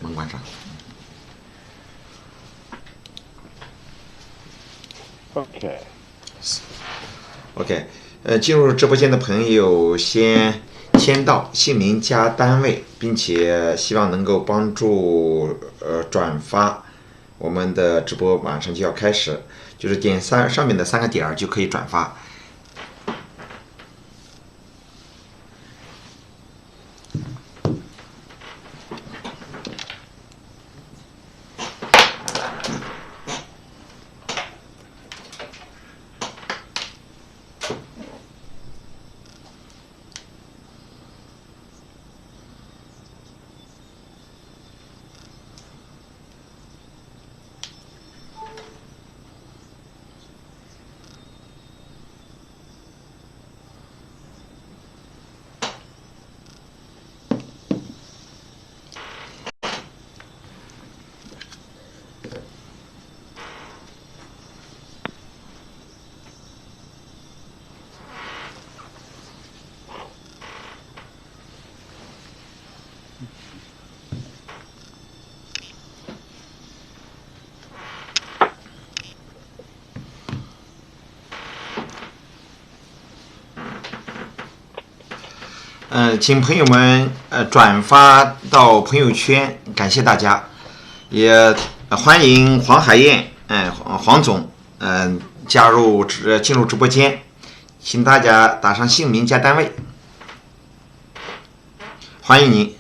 门关上。OK， 进入直播间的朋友先签到姓名加单位，并且希望能够帮助转发。我们的直播马上就要开始，就是点上面的3个点就可以转发。请朋友们转发到朋友圈，感谢大家，也欢迎黄海燕黄总进入直播间，请大家打上姓名加单位，欢迎您。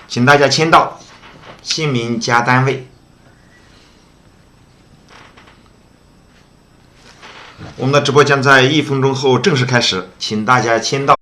请大家签到姓名加单位。我们的直播将在1分钟后正式开始，请大家签到。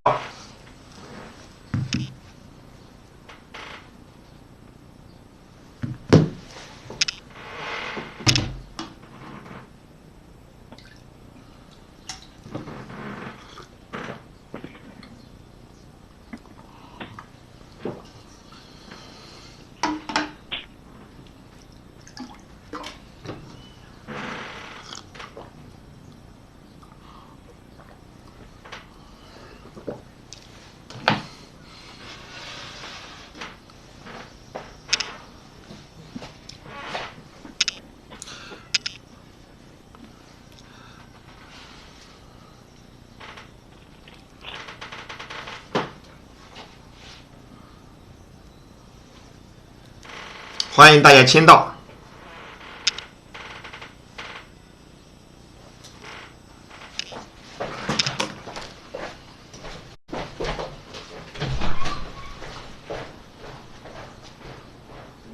欢迎大家签到。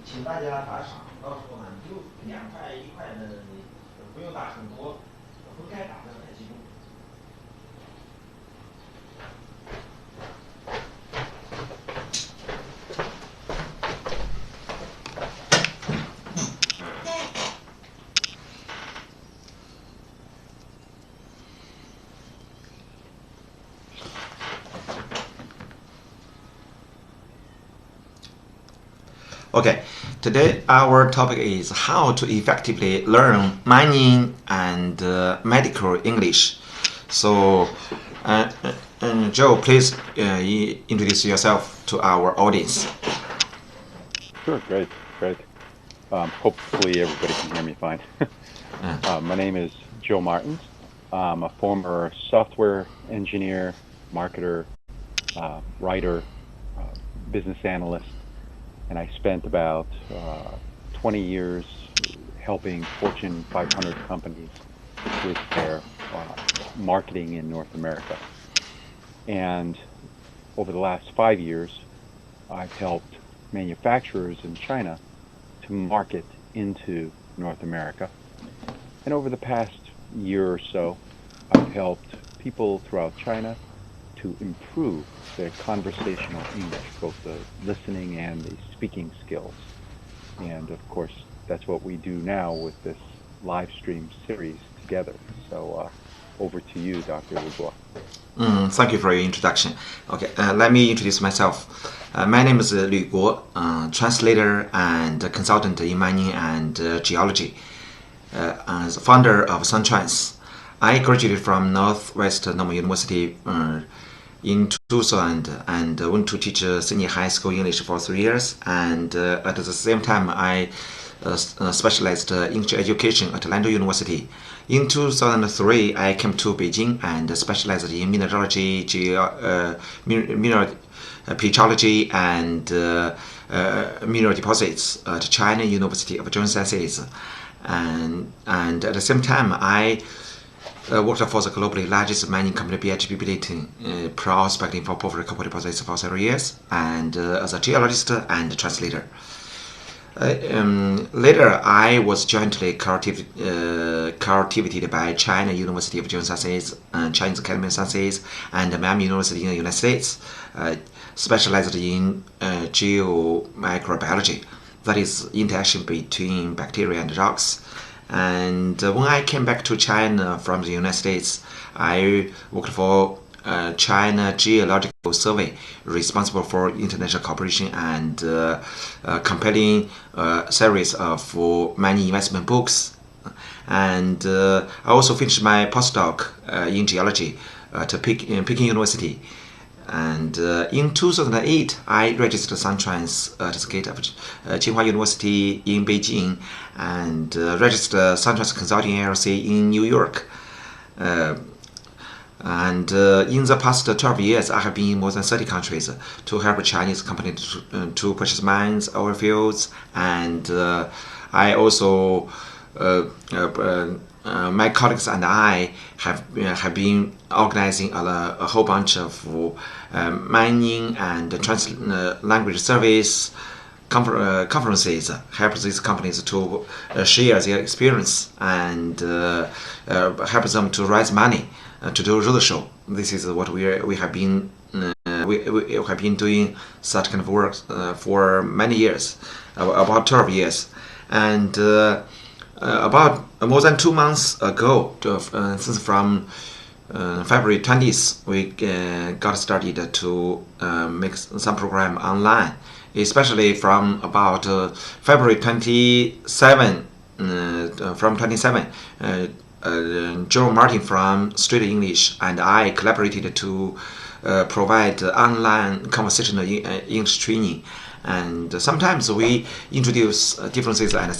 请大家打赏，到时候呢就2块1块的，不用打很多，不该打的来记录。Okay, today our topic is how to effectively learn mining and medical English. So, Joe, please introduce yourself to our audience. Sure, great. Hopefully everybody can hear me fine. My name is Joe Martins. I'm a former software engineer, marketer, writer, business analyst. And I spent about 20 years helping Fortune 500 companies with their marketing in North America. And over the last 5 years, I've helped manufacturers in China to market into North America. And over the past year or so, I've helped people throughout China to improve their conversational English, both the listening and the speaking skills. And of course, that's what we do now with this live stream series together. So over to you, Dr. Lyu Guo. Thank you for your introduction. Okay, let me introduce myself. My name is Lyu Guo, translator and consultant in mining and geology. As founder of Suntrans, I graduated from Northwest Normal University in 2000 and went to teach senior high school English for 3 years. And at the same time, I specialized English education at Yanliao University. In 2003, I came to Beijing and specialized in mineralogy, petrology, and mineral deposits at China University of Geosciences. And at the same time, I worked for the globally largest mining company BHP Billiton, prospecting for porphyry copper deposits for several years, and as a geologist and translator. Later, I was jointly cultivated by China University of Geosciences, Chinese Academy of Sciences, and Miami University in the United States, specialized in geomicrobiology, that is, interaction between bacteria and rocks. And when I came back to China from the United States, I worked for China Geological Survey, responsible for international cooperation and compiling a series of mining investment books. And I also finished my postdoc in geology at Peking University. And in 2008, I registered Suntrans at the gate of Tsinghua University in Beijing, and registered Suntrans Consulting LLC in New York. And in the past 12 years, I have been in more than 30 countries to help Chinese companies to purchase mines, oil fields, and I also my colleagues and I have been organizing a whole bunch of mining and language service conferences, help these companies to share their experience and help them to raise money to do roadshow. This is what we have been we have been doing such kind of work for many years, about 12 years, and about more than 2 months ago, since from February 20th, we got started to make some program online, especially from about February 27. From 27, Joe Martin from Straight English and I collaborated to provide online conversational English training. And sometimes we introduce differences and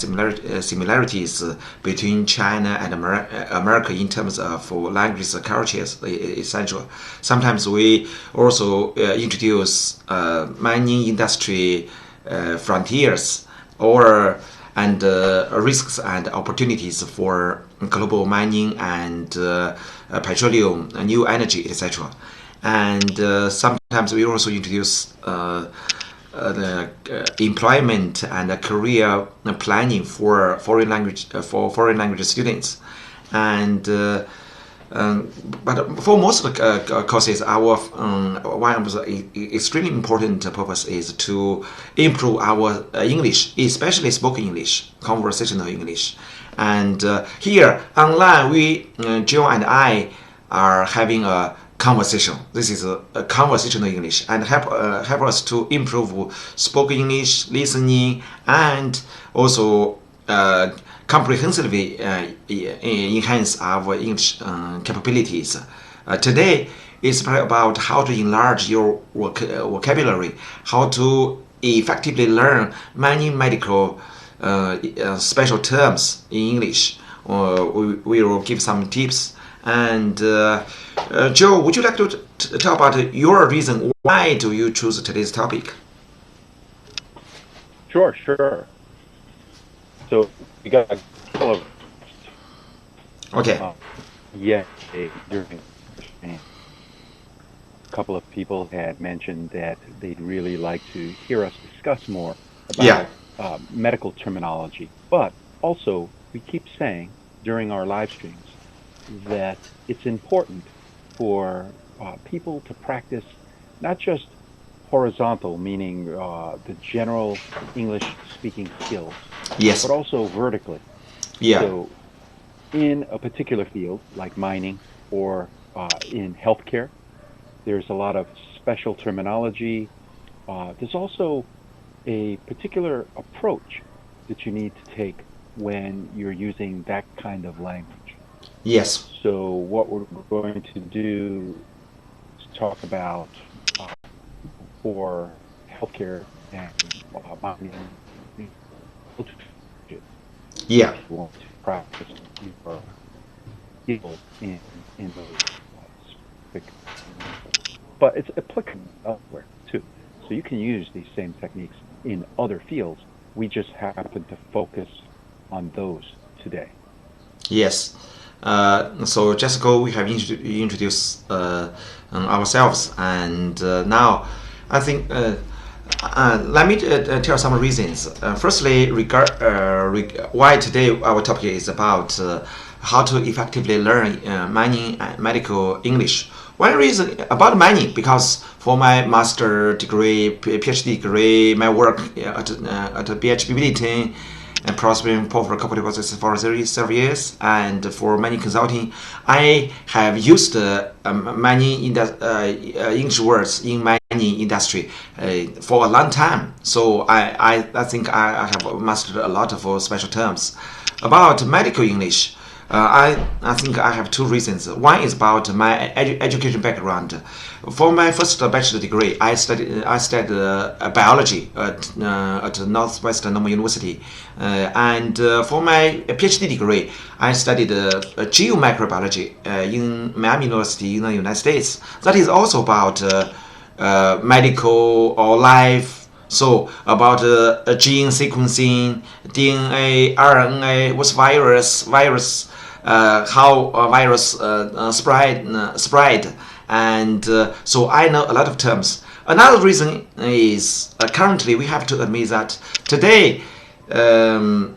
similarities between China and America in terms of languages, cultures, etc. Sometimes we also introduce mining industry frontiers and risks and opportunities for global mining and petroleum, new energy, etc. And sometimes we also introduce the employment and career planning for foreign language students, and but for most of the courses, our one of the extremely important purpose is to improve our English, especially spoken English, conversational English. And here online, Joe and I are having a conversation. This is a conversational English, and help us to improve spoken English, listening, and also comprehensively enhance our English capabilities. Today is about how to enlarge your vocabulary, how to effectively learn many medical special terms in English. We will give some tips. And Joe, would you like to tell about your reason? Why do you choose today's topic? Sure. So we got a couple of during a couple of people had mentioned that they'd really like to hear us discuss more about medical terminology, but also we keep saying during our live streams that it's important for people to practice not just horizontal, meaning the general English speaking skills, but also vertically. So in a particular field like mining or in healthcare, there's a lot of special terminology. There's also a particular approach that you need to take when you're using that kind of language. Yes. So what we're going to do is talk about for healthcare and mining. Yeah. You want to practice your skills in those specific, but it's applicable elsewhere too. So you can use these same techniques in other fields. We just happen to focus on those today. Yes. So just ago we have introduced ourselves, and now I think let me tell some reasons. Firstly, why today our topic is about how to effectively learn mining and medical English. One reason about mining, because for my master degree, PhD degree, my work at BHP Billiton, and prospering for a couple of projects for several years, and for many consulting, I have used many English words in mining industry for a long time. So I think I have mastered a lot of special terms. About medical English, I think I have two reasons. One is about my education background. For my first bachelor degree, I studied biology at Northwestern Normal University, and for my PhD degree, I studied geomicrobiology in Miami University in the United States. That is also about medical or life. So about gene sequencing, DNA, RNA, what's virus, how a virus spread, and so I know a lot of terms. Another reason is currently we have to admit that today, nowadays,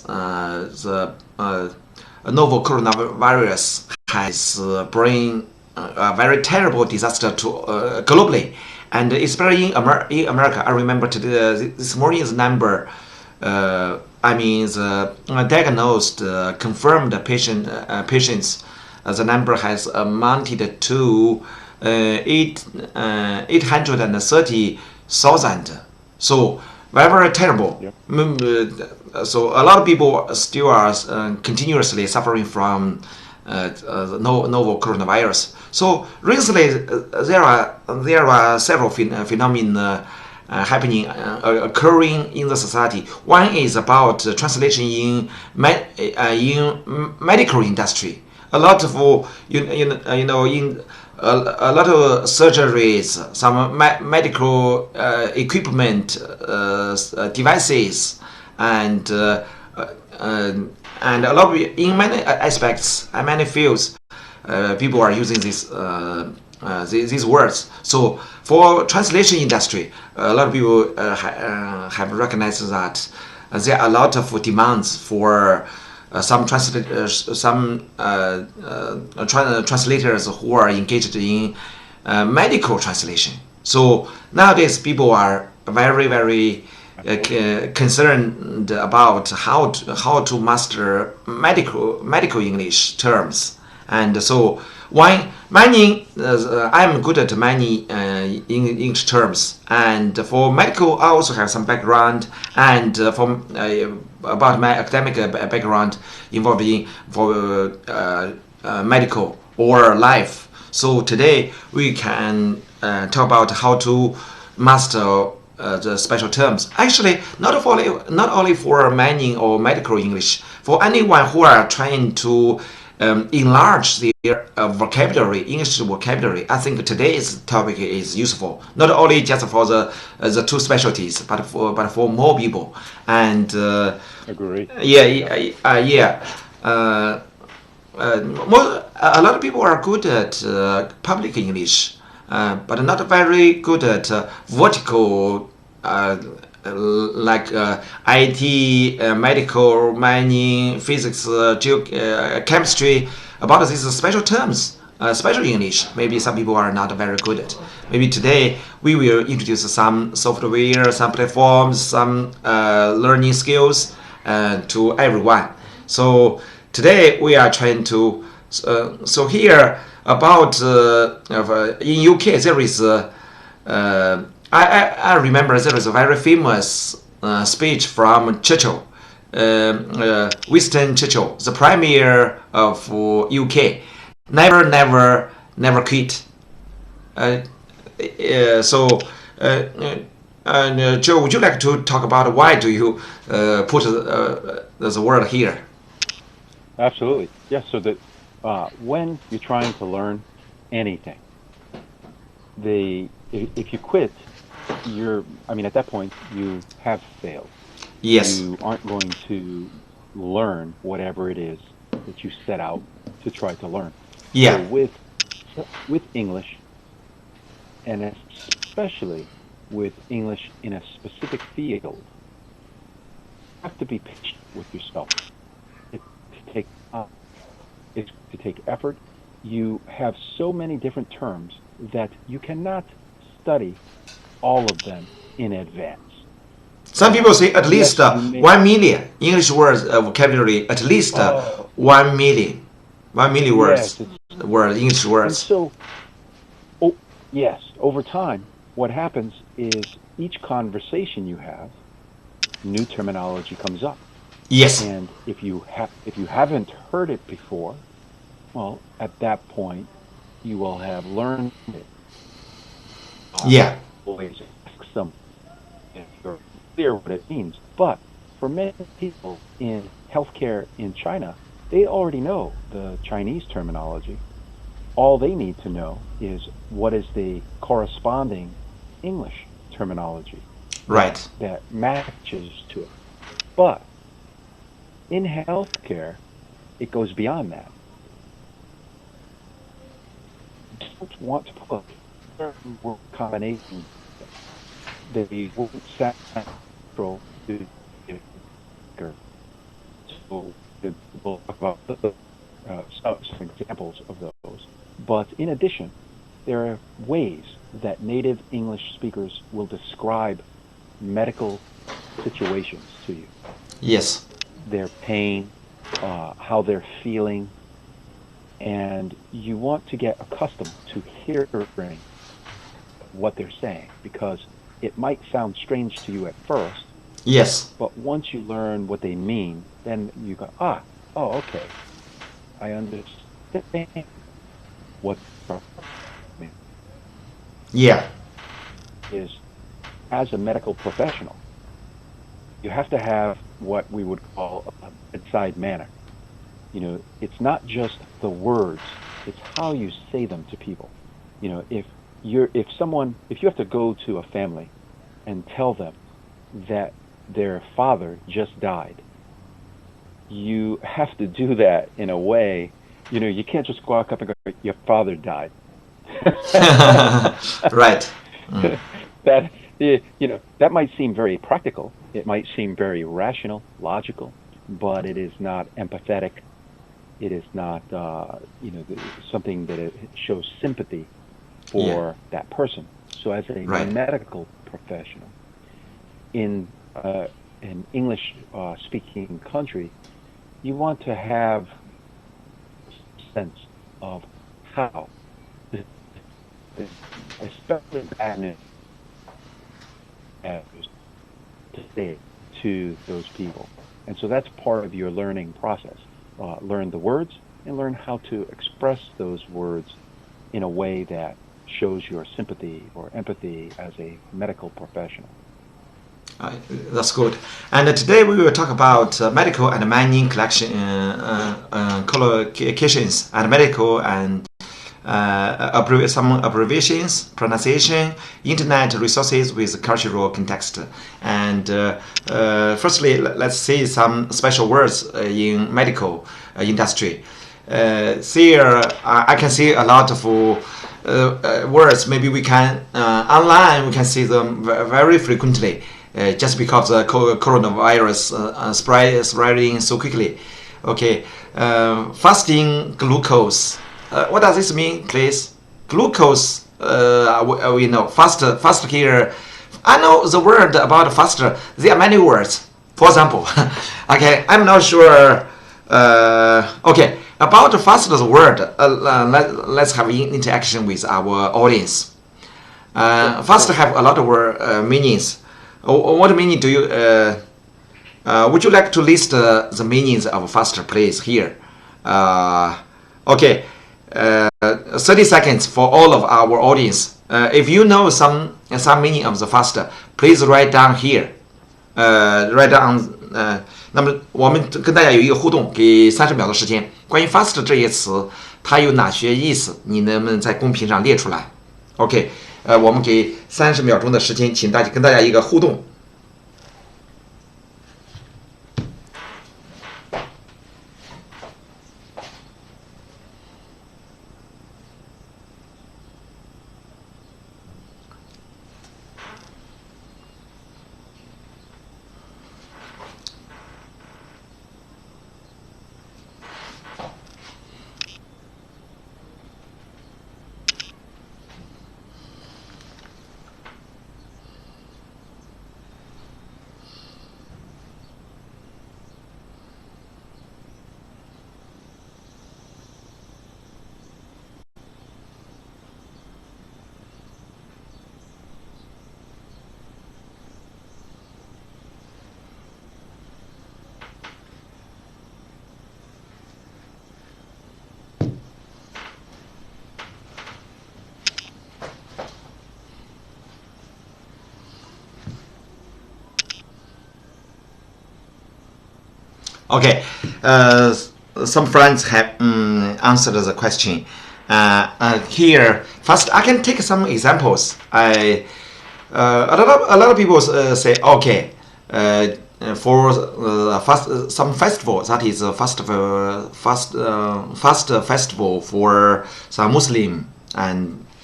the novel coronavirus has bring a very terrible disaster to globally, and especially in America. I remember today, this morning's number. The diagnosed, confirmed patients. The number has amounted to 830,000. So very terrible. Yep. So a lot of people still are continuously suffering from novel coronavirus. So recently there are several phenomena happening, occurring in the society. One is about translation in medical industry. A lot of in a lot of surgeries, some medical equipment, devices, and a lot of, in many aspects and many fields, people are using these words. So for translation industry, a lot of people have recognized that there are a lot of demands for some translators who are engaged in medical translation. So nowadays people are very concerned about how to master medical English terms. And so mining, I'm good at many English terms, and for medical I also have some background, and about my academic background involving for medical or life. So today we can talk about how to master the special terms. Actually, not only for mining or medical English, for anyone who are trying to enlarge their vocabulary, English vocabulary. I think today's topic is useful, not only just for the two specialties, but for more people. And agree. A lot of people are good at public English, but not very good at vertical, like IT, medical, mining, physics, chemistry. About these special terms, special English, maybe some people are not very good at. Maybe today we will introduce some software, some platforms, some learning skills to everyone. So today we are trying to. So here about in UK there is. I remember there is a very famous speech from Churchill. Winston Churchill, the Premier of UK, never quit. Joe, would you like to talk about why do you put the word here? Absolutely. Yes. So that when you're trying to learn anything, if you quit, at that point you have failed. Yes. You aren't going to learn whatever it is that you set out to try to learn. Yeah. So with English, and especially with English in a specific field, you have to be patient with yourself. It's to take effort. You have so many different terms that you cannot study all of them in advance. Some people say at least 1 million English words vocabulary, at least 1 million. 1 million words, English words. And so, yes, over time, what happens is each conversation you have, new terminology comes up. Yes. And if you haven't heard it before, well, at that point, you will have learned it. Always ask them if you're clear what it means. But for many people in healthcare in China, they already know the Chinese terminology. All they need to know is what is the corresponding English terminology that matches to it. But in healthcare, it goes beyond that. You don't want to put certain word combinations that you won't set natural to the. So we'll talk about some examples of those. But in addition, there are ways that native English speakers will describe medical situations to you. Yes. Their pain, how they're feeling, and you want to get accustomed to hearing what they're saying, because it might sound strange to you at first. Yes. But once you learn what they mean, then you go, okay, I understand what mean. Yeah. Is as a medical professional, you have to have what we would call a bedside manner. It's not just the words, it's how you say them to people. If you have to go to a family and tell them that their father just died, you have to do that in a way, you can't just walk up and go, your father died. Right. That might seem very practical. It might seem very rational, logical, but it is not empathetic. It is not, something that it shows sympathy for that person. So as a medical professional in an English-speaking country, you want to have a sense of how, especially bad to say to those people. And so that's part of your learning process. Learn the words and learn how to express those words in a way that shows your sympathy or empathy as a medical professional. That's good. And today we will talk about medical and mining collection collocations and medical and some abbreviations, pronunciation, internet resources with cultural context. And firstly, let's see some special words in medical industry. Here, I can see a lot of words. Maybe we can online. We can see them very frequently, just because the coronavirus spreading so quickly. Okay, fasting glucose. What does this mean, please? Glucose, we know. Fast here. I know the word about faster. There are many words. For example, okay, I'm not sure. Okay, about faster the word. Let's have interaction with our audience. Faster have a lot of meanings. What meaning do you Would you like to list the meanings of faster, please? Here. Okay. 30 seconds for all of our audience. If you know some meaning of the faster, please write down here. Write down. 那么我们跟大家有一个互动，给30秒的时间。关于 faster 这些词，它有哪些意思？你能不能在公屏上列出来 ？OK， 我们给30秒钟的时间，请跟大家一个互动。Okay, some friends have answered the question. Here, first I can take some examples. A lot of people say, okay, for some festival, that is a festival for some Muslim,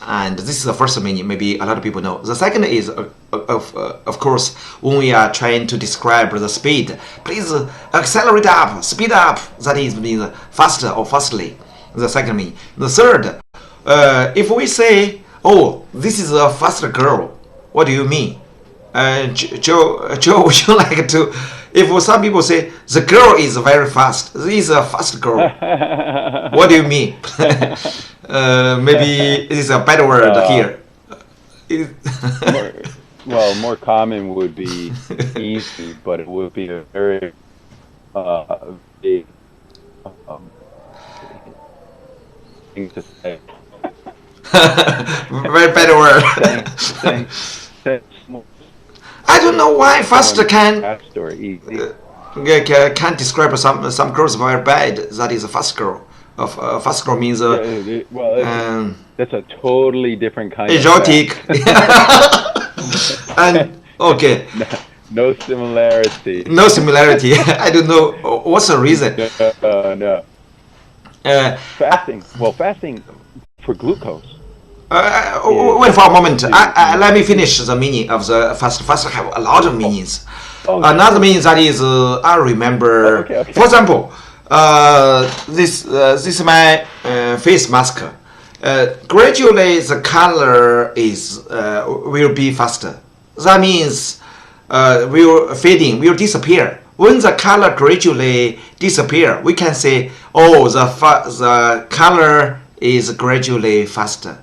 and this is the first meaning. Maybe a lot of people know. The second is, of course, when we are trying to describe the speed, please accelerate up, speed up. That is means faster or fastly. The second meaning. The third, if we say, oh, this is a faster girl, what do you mean? Joe, would you like to? If some people say the girl is very fast, this is a fast girl. What do you mean? Maybe it's a better word here. More common would be easy, but it would be a very big thing to say. Very better word. I don't know why faster can describe some girls very bad. That is a fast girl. Fast girl means that's a totally different kind exotic. And okay. No similarity. No similarity. I don't know what's the reason. No. Fasting. Well, fasting for glucose. Wait for a moment. Let me finish the meaning of the fast. Fast have a lot of meanings. Another meaning that is I remember. Okay. For example, this is my face mask. Gradually the color is will be faster. That means will fading, will disappear. When the color gradually disappear, we can say, oh, the color is gradually faster.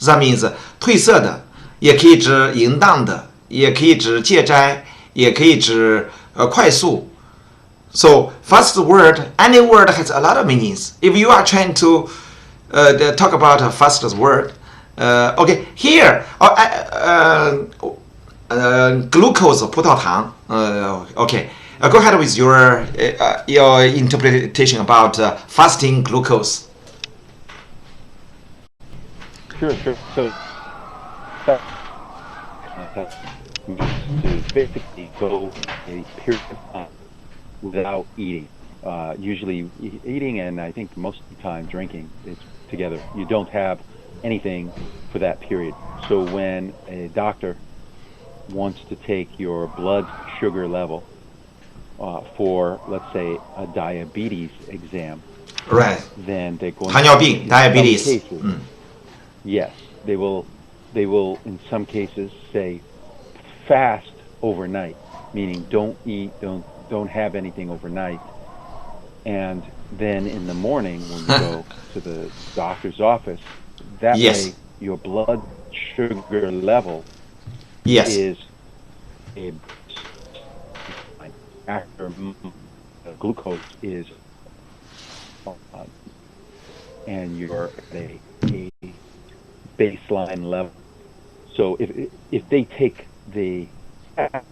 That means 褪色的，也可以指淫荡的，也可以指戒斋，也可以指快速。So fast word, any word has a lot of meanings. If you are trying to talk about a fastest word, okay, here, glucose 葡萄糖. Okay, go ahead with your interpretation about fasting glucose. Sure. So, to basically go a period of time without eating. Usually eating and I think most of the time drinking is together. You don't have anything for that period. So when a doctor wants to take your blood sugar level for, let's say, a diabetes exam, right? Then they're going 糖尿病 diabetes. Yes, they will in some cases say fast overnight, meaning don't eat, don't have anything overnight. And then in the morning when you go to the doctor's office, that way your blood sugar level is after glucose is and you're at a baseline level. So if they take the test,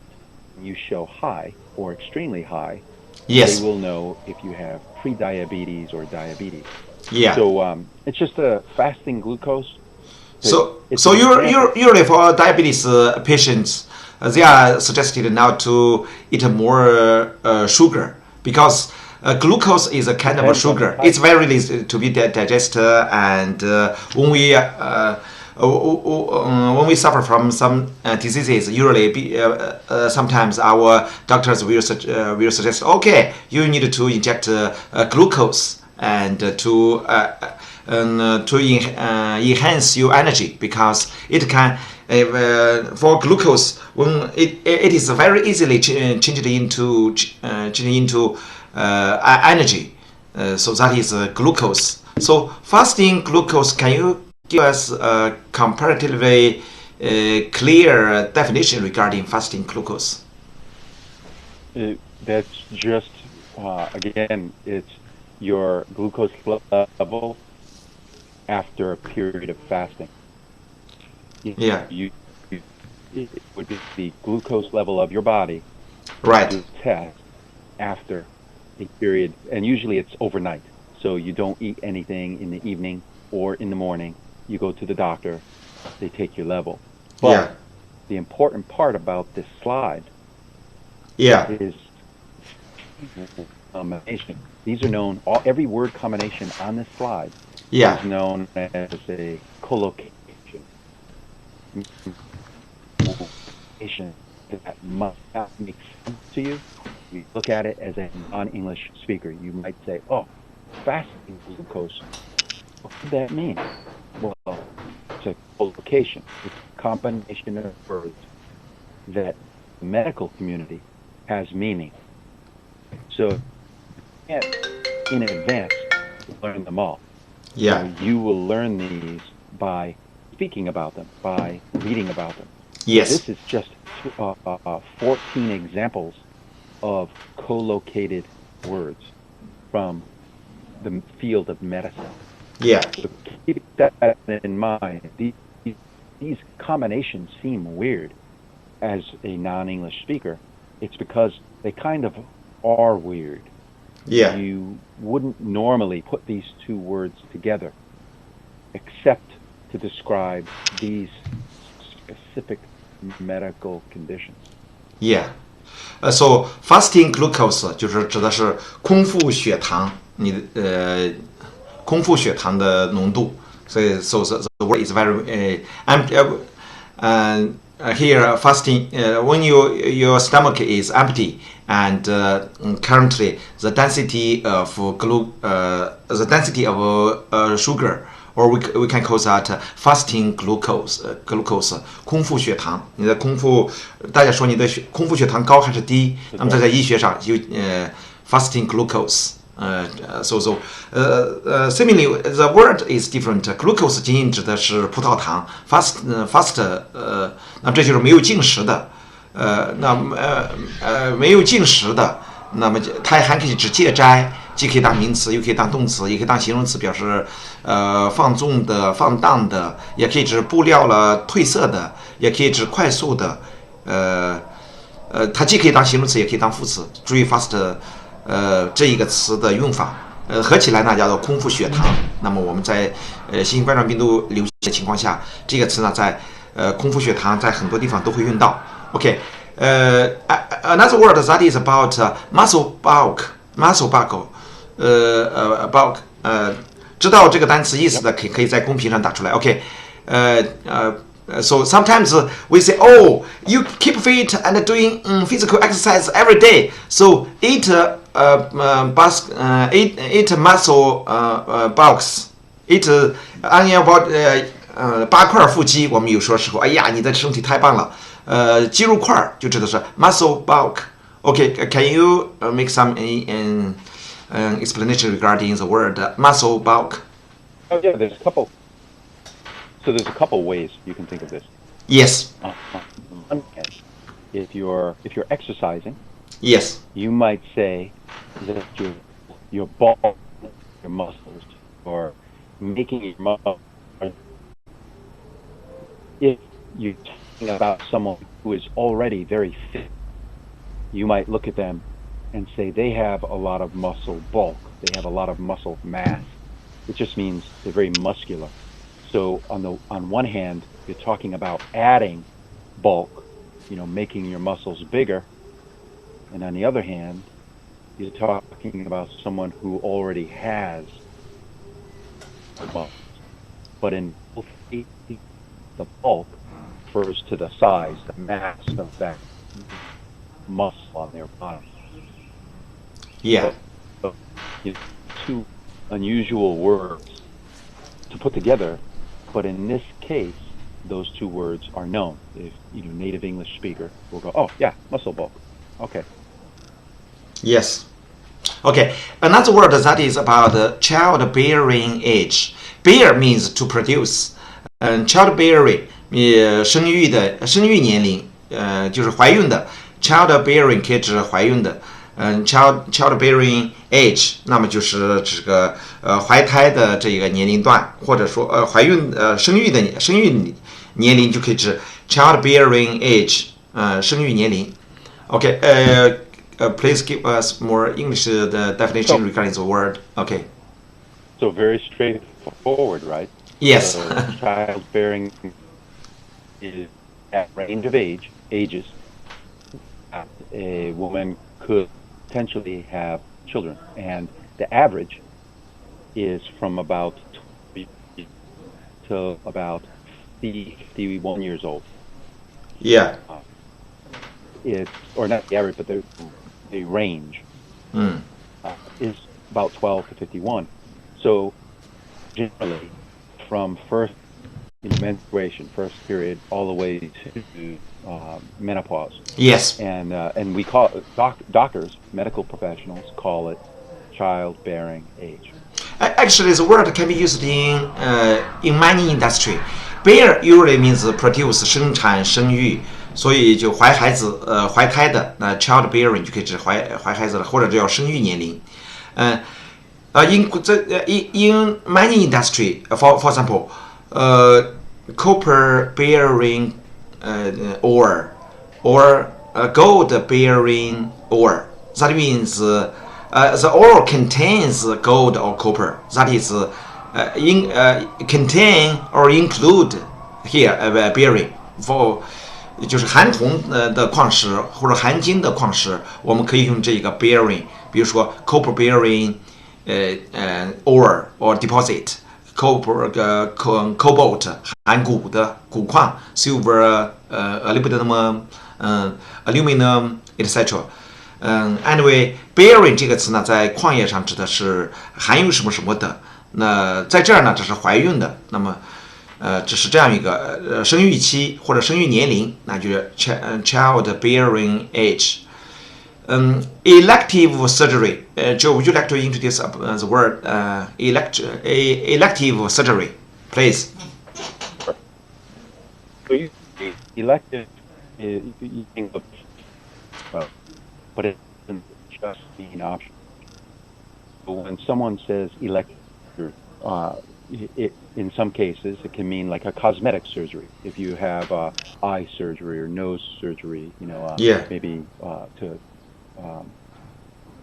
you show high or extremely high, Yes. they will know if you have pre-diabetes or diabetes. Yeah. So it's just a fasting glucose. So usually for diabetes patients, they are suggested not to eat more sugar because glucose is a kind of a sugar. It's very easy to be digested, and when we suffer from some diseases, usually sometimes our doctors will suggest, okay, you need to inject glucose and to enhance your energy, because it can for glucose, when it is very easily changed into energy, so that is glucose. So fasting glucose, can you give us a comparatively clear definition regarding fasting glucose? That's just again, it's your glucose level after a period of fasting. Yeah. It would be the glucose level of your body. Right. To test after a period, and usually it's overnight. So you don't eat anything in the evening or in the morning. You go to the doctor, they take your level. But the important part about this slide is combination. These are known, every word combination on this slide is known as a collocation. That must not make sense to you. You look at it as a non-English speaker. You might say, oh, fasting glucose, what does that mean? Well, it's a collocation. It's a combination of words that the medical community has meaning. So you can't in advance learn them all. Yeah. So you will learn these by speaking about them, by reading about them. Yes. This is just 14 examples of co-located words from the field of medicine. Yeah. So keep that in mind. These combinations seem weird as a non-English speaker. It's because they kind of are weird. Yeah. You wouldn't normally put these two words together except to describe these specific medical conditions. Yeah. So fasting glucose 就是指的是空腹血糖，空腹血糖的浓度。所以 so the word is very here fasting when your stomach is empty and currently the density of sugar, or we can call that fasting glucose. Glucose 空腹血糖，你的空腹，大家说你的空腹血糖高还是低？那么在医学上有fasting glucose。similarly the word is different. Glucose 仅仅指的是葡萄糖 fast 那这就是没有进食的，没有进食的，那么它还可以指戒斋，既可以当名词，又可以当动词，也可以当形容词，表示放纵的、放荡的，也可以指布料了、褪色的，也可以指快速的，它既可以当形容词，也可以当副词。注意 fast 这一个词的用法，合起来呢叫做空腹血糖。那么我们在新型冠状病毒流行的情况下，这个词呢在空腹血糖在很多地方都会用到。OK， another word that is about muscle bulk， bulk， 知道这个单词意思的可以在公屏上打出来。OK， so sometimes we say, oh, you keep fit and doing physical exercise every day, so eat muscle bulks, eat 按要8块腹肌。我们有说时候，哎呀，你的身体太棒了。肌肉块就指的是 muscle bulk. Okay, can you make some explanation regarding the word muscle bulk? Oh yeah, there's a couple. So there's a couple ways you can think of this. Yes. One hand, if you're exercising, Yes. You might say that your bulk, your muscles, or making your muscles. If you're talking about someone who is already very fit, you might look at them and say they have a lot of muscle bulk. They have a lot of muscle mass. It just means they're very muscular. So on one hand, you're talking about adding bulk, making your muscles bigger. And on the other hand, you're talking about someone who already has muscles. But in both cases, the bulk refers to the size, the mass of that muscle on their body. Yeah. So, two unusual words to put together, but in this case, those two words are known. If native English speaker will go, oh yeah, muscle bulk. Okay. Yes. Okay. Another word that is about childbearing age. Bear means to produce. Childbearing 生育年龄，就是怀孕的。Childbearing 可以指怀孕的。childbearing age 那么就是这个怀胎的这个年龄段，或者说怀孕生育年龄就可以指 childbearing age 生育年龄。Okay, please give us more English the definition regarding the word. Okay. So very straightforward, right? Yes. So childbearing is at range of ages. A woman could potentially have children, and the average is from about 20 to about 51 years old. Yeah. Or not the average, but the range is about 12 to 51. So generally, from first menstruation, first period, all the way to menopause. Yes. And we call it, doctors, medical professionals call it childbearing age. Actually, the word can be used in many industry. Bear usually means produce 生产生育，所以就怀孩子怀胎的那 childbearing 就可以指怀孩子了，或者叫生育年龄。in many industry, for example, copper bearing ore or gold bearing ore. That means the ore contains gold or copper. That is contain or include here bearing for 就是含铜的矿石或者含金的矿石，我们可以用这个 bearing， 比如说 copper bearing ore or deposit。Copper, cobalt 含钴的钴矿 ，silver, aluminum, aluminum, etc. Anyway, bearing 这个词呢，在矿业上指的是含有什么什么的。那在这儿呢，这是怀孕的。那么，只是这样一个生育期或者生育年龄，那就是 childbearing age。Elective surgery. Joe, would you like to introduce the word elective surgery, please? So elective is but it doesn't just mean option. So when someone says elective, in some cases it can mean like a cosmetic surgery. If you have eye surgery or nose surgery, maybe to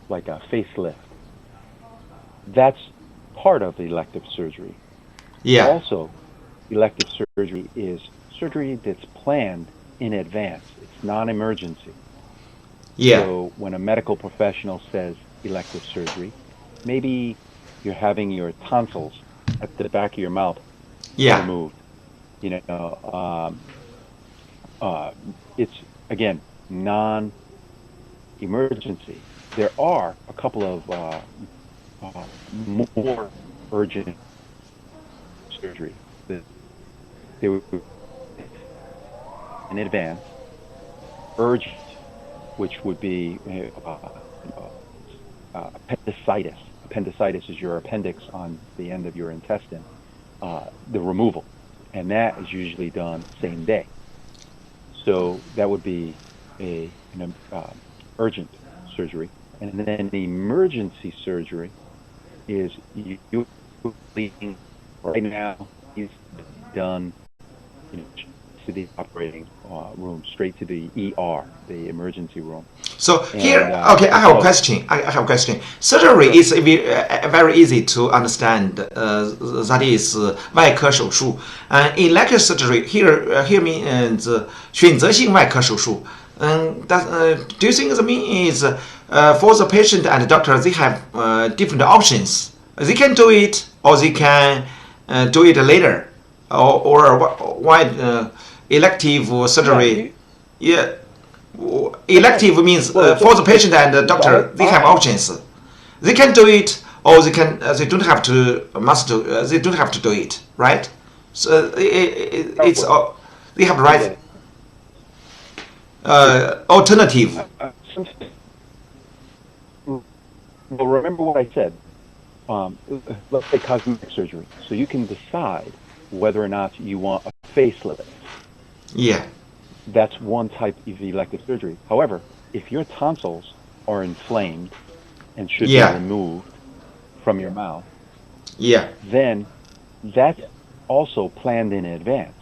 like a facelift. That's part of elective surgery. Yeah. Also, elective surgery is surgery that's planned in advance. It's non-emergency. Yeah. So when a medical professional says elective surgery, maybe you're having your tonsils at the back of your mouth removed. It's again non-emergency. There are a couple of more urgent surgery that they would in advance. Urgent, which would be appendicitis. Appendicitis is your appendix on the end of your intestine, the removal, and that is usually done same day. So that would be an urgent surgery. And then emergency surgery is usually right now is done to the operating room, straight to the ER, the emergency room. So here, okay, I have a question. I have a question. Surgery is very easy to understand. That is 外科手术. Elective surgery here means 选择性外科手术. Do you think the mean is for the patient and the doctor they have different options? They can do it or they can do it later, or why elective surgery? Yeah. Elective means for the patient and the doctor they have options. They can do it or they can they don't have to they don't have to do it, right? So it's they have the right alternative. Well, remember what I said. Let's say cosmetic surgery. So you can decide whether or not you want a facelift. Yeah. That's one type of elective surgery. However, if your tonsils are inflamed and should be removed from your mouth, then that's also planned in advance.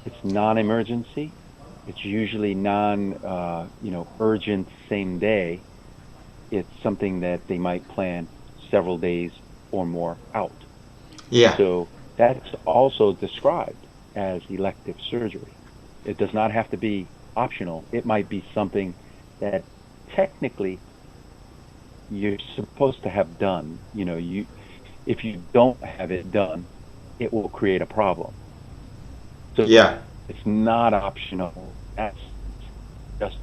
It's non-emergency. It's usually urgent, same day. It's something that they might plan several days or more out. Yeah. So that's also described as elective surgery. It does not have to be optional. It might be something that technically you're supposed to have done. If you don't have it done, it will create a problem. So it's not optional. That's just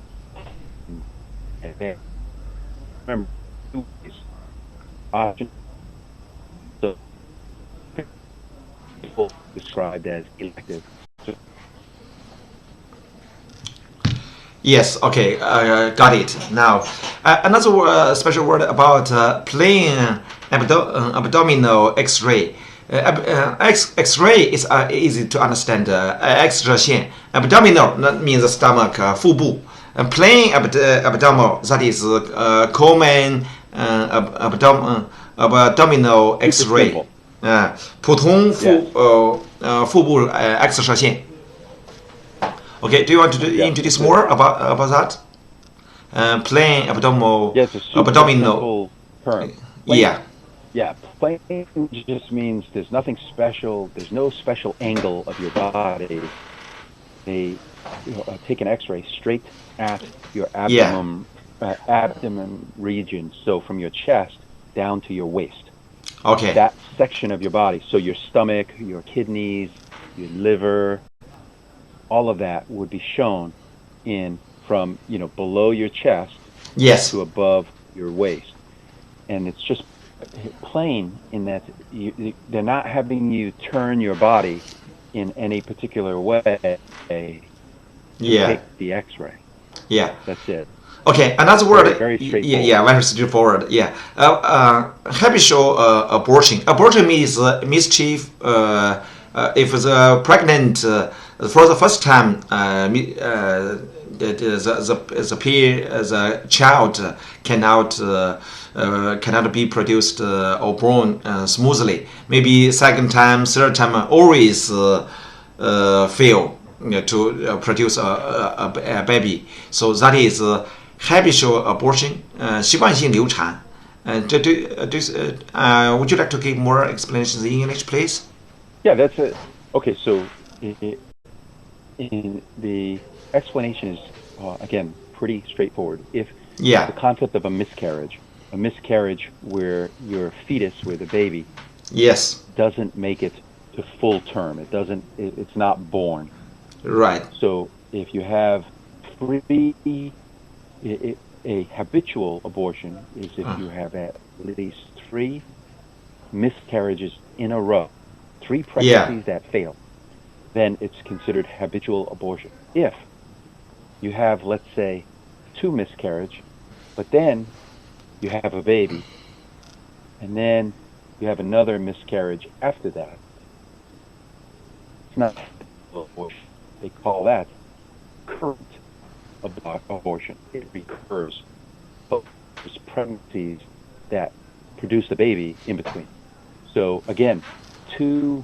remember option. So people described as elective. Yes, okay, got it. Now, another special word about plain abdominal X-ray. X-ray is easy to understand. X 线 abdominal that means the stomach, 腹部. Plain abdominal, that is common abdominal X-ray. 普通腹部 X 射线. Okay, do you want to introduce more about that? Plain abdominal. Abdominal term. Yeah, plain just means there's nothing special. There's no special angle of your body. They take an X-ray straight at your abdomen, abdomen region. So from your chest down to your waist. Okay. That section of your body. So your stomach, your kidneys, your liver. All of that would be shown from below your chest to above your waist, and it's just plain in that they're not having you turn your body in any particular way to take the X-ray. Yeah, that's it. Okay, another word. Very straightforward. Yeah, very straightforward. Yeah, habitual abortion. Abortion means mischief. If the pregnant for the first time, the child cannot be produced or born smoothly. Maybe second time, third time, always fail to produce a baby. So that is habitual abortion, 习惯性流产. Would you like to give more explanations in English, please? Yeah, that's it. Okay, so in the explanation is again pretty straightforward. If the concept of a miscarriage where your fetus, where the baby, doesn't make it to full term, it's not born. Right. So if you have a habitual abortion is if you have at least 3 miscarriages in a row, 3 pregnancies that fail, then it's considered habitual abortion. If you have, let's say, 2 miscarriages, but then you have a baby, and then you have another miscarriage after that, it's not abortion. They call that current abortion. It recurs. But pregnancies that produce the baby in between. So again, two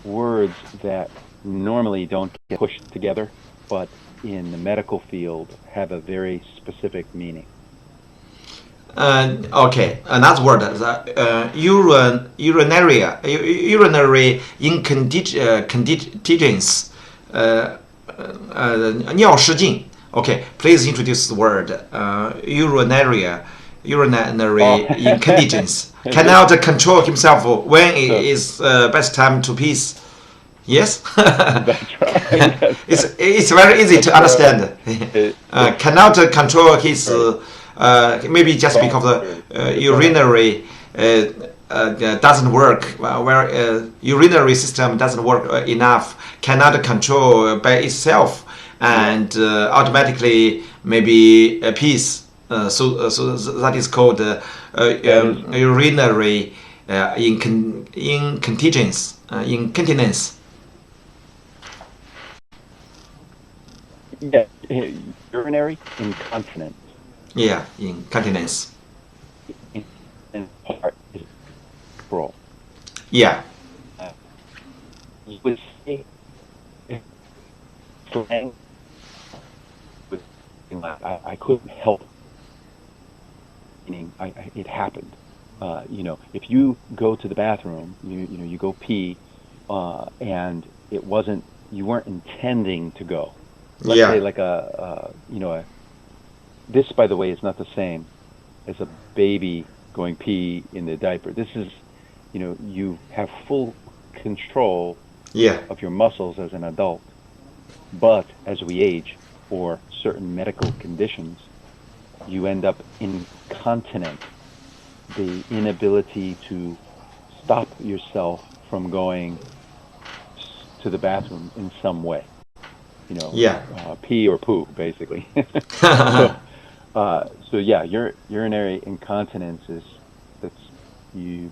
words that normally don't get pushed together, but in the medical field have a very specific meaning. Okay, another word, urinary incontinence, 尿失禁. Okay, please introduce the word urinary incontinence. Cannot control himself when it is best time to piss. Yes? That's right. It's very easy to understand. Cannot control his, maybe just because the urinary doesn't work, where urinary system doesn't work enough, cannot control by itself, and automatically maybe piss. So that is called urinary incontinence. Yeah, urinary incontinence. Yeah, incontinence. And part is control. Yeah. You would say slang. I couldn't help. Meaning, it happened. If you go to the bathroom, you go pee, and it wasn't, you weren't intending to go. Let's say like this, by the way, is not the same as a baby going pee in the diaper. This is, you have full control of your muscles as an adult. But as we age, or certain medical conditions, you end up incontinent, the inability to stop yourself from going to the bathroom in some way. Pee or poo, basically. So yeah, urinary incontinence is that you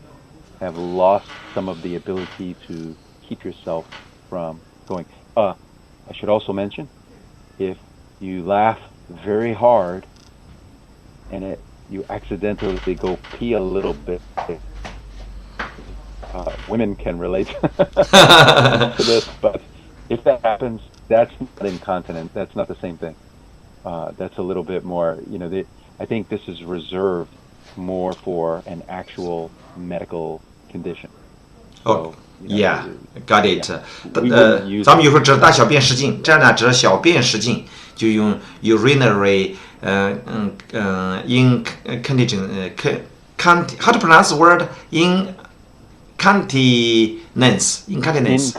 have lost some of the ability to keep yourself from going. I should also mention, if you laugh very hard and you accidentally go pee a little bit, women can relate to this, but if that happens, that's not incontinence. That's not the same thing. That's a little bit more, I think this is reserved more for an actual medical condition. So, Yeah, got it. 咱们有时候指大小便失禁，这样呢指小便失禁，就用 urinary incontinence. How to pronounce the word incontinence? Incontinence.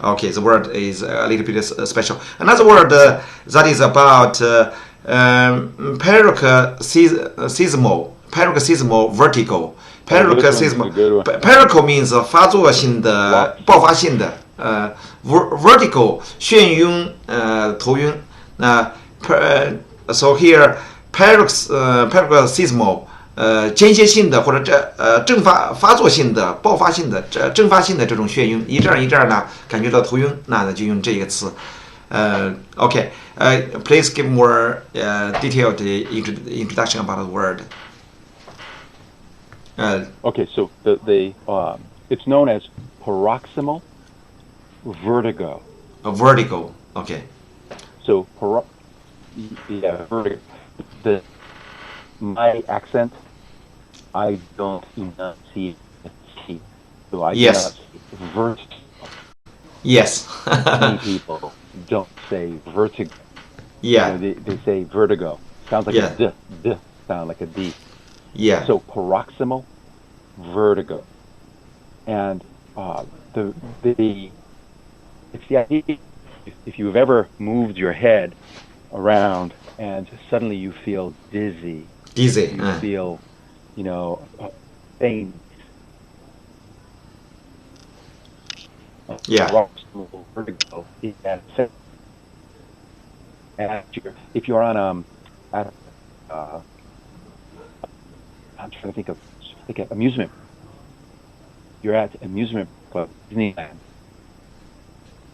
Okay, the word is a little bit special. Another word that is about paroxysmal vertigo. Paroxysmal means 发作性的、爆发性的vertigo 眩晕头晕。So here paroxysmal 间歇性的或者发作性的、爆发性的、阵发性的这种眩晕，一阵一阵呢感觉到头晕，那就用这个词。Okay, please give more detailed introduction about the word. Okay, so it's known as paroxysmal vertigo. Vertigo. Okay. So vertigo. My accent, I don't enunciate T, so I yes. Vertigo. Yes. Many people don't say vertigo. Yeah. They say vertigo. Sounds like a D. Sound like a D. Yeah. So paroxysmal vertigo, and it's the idea. If you've ever moved your head around and suddenly you feel dizzy. You feel, faint. Paroxysmal vertigo. If you're on I'm trying to think of amusement. You're at amusement club, Disneyland,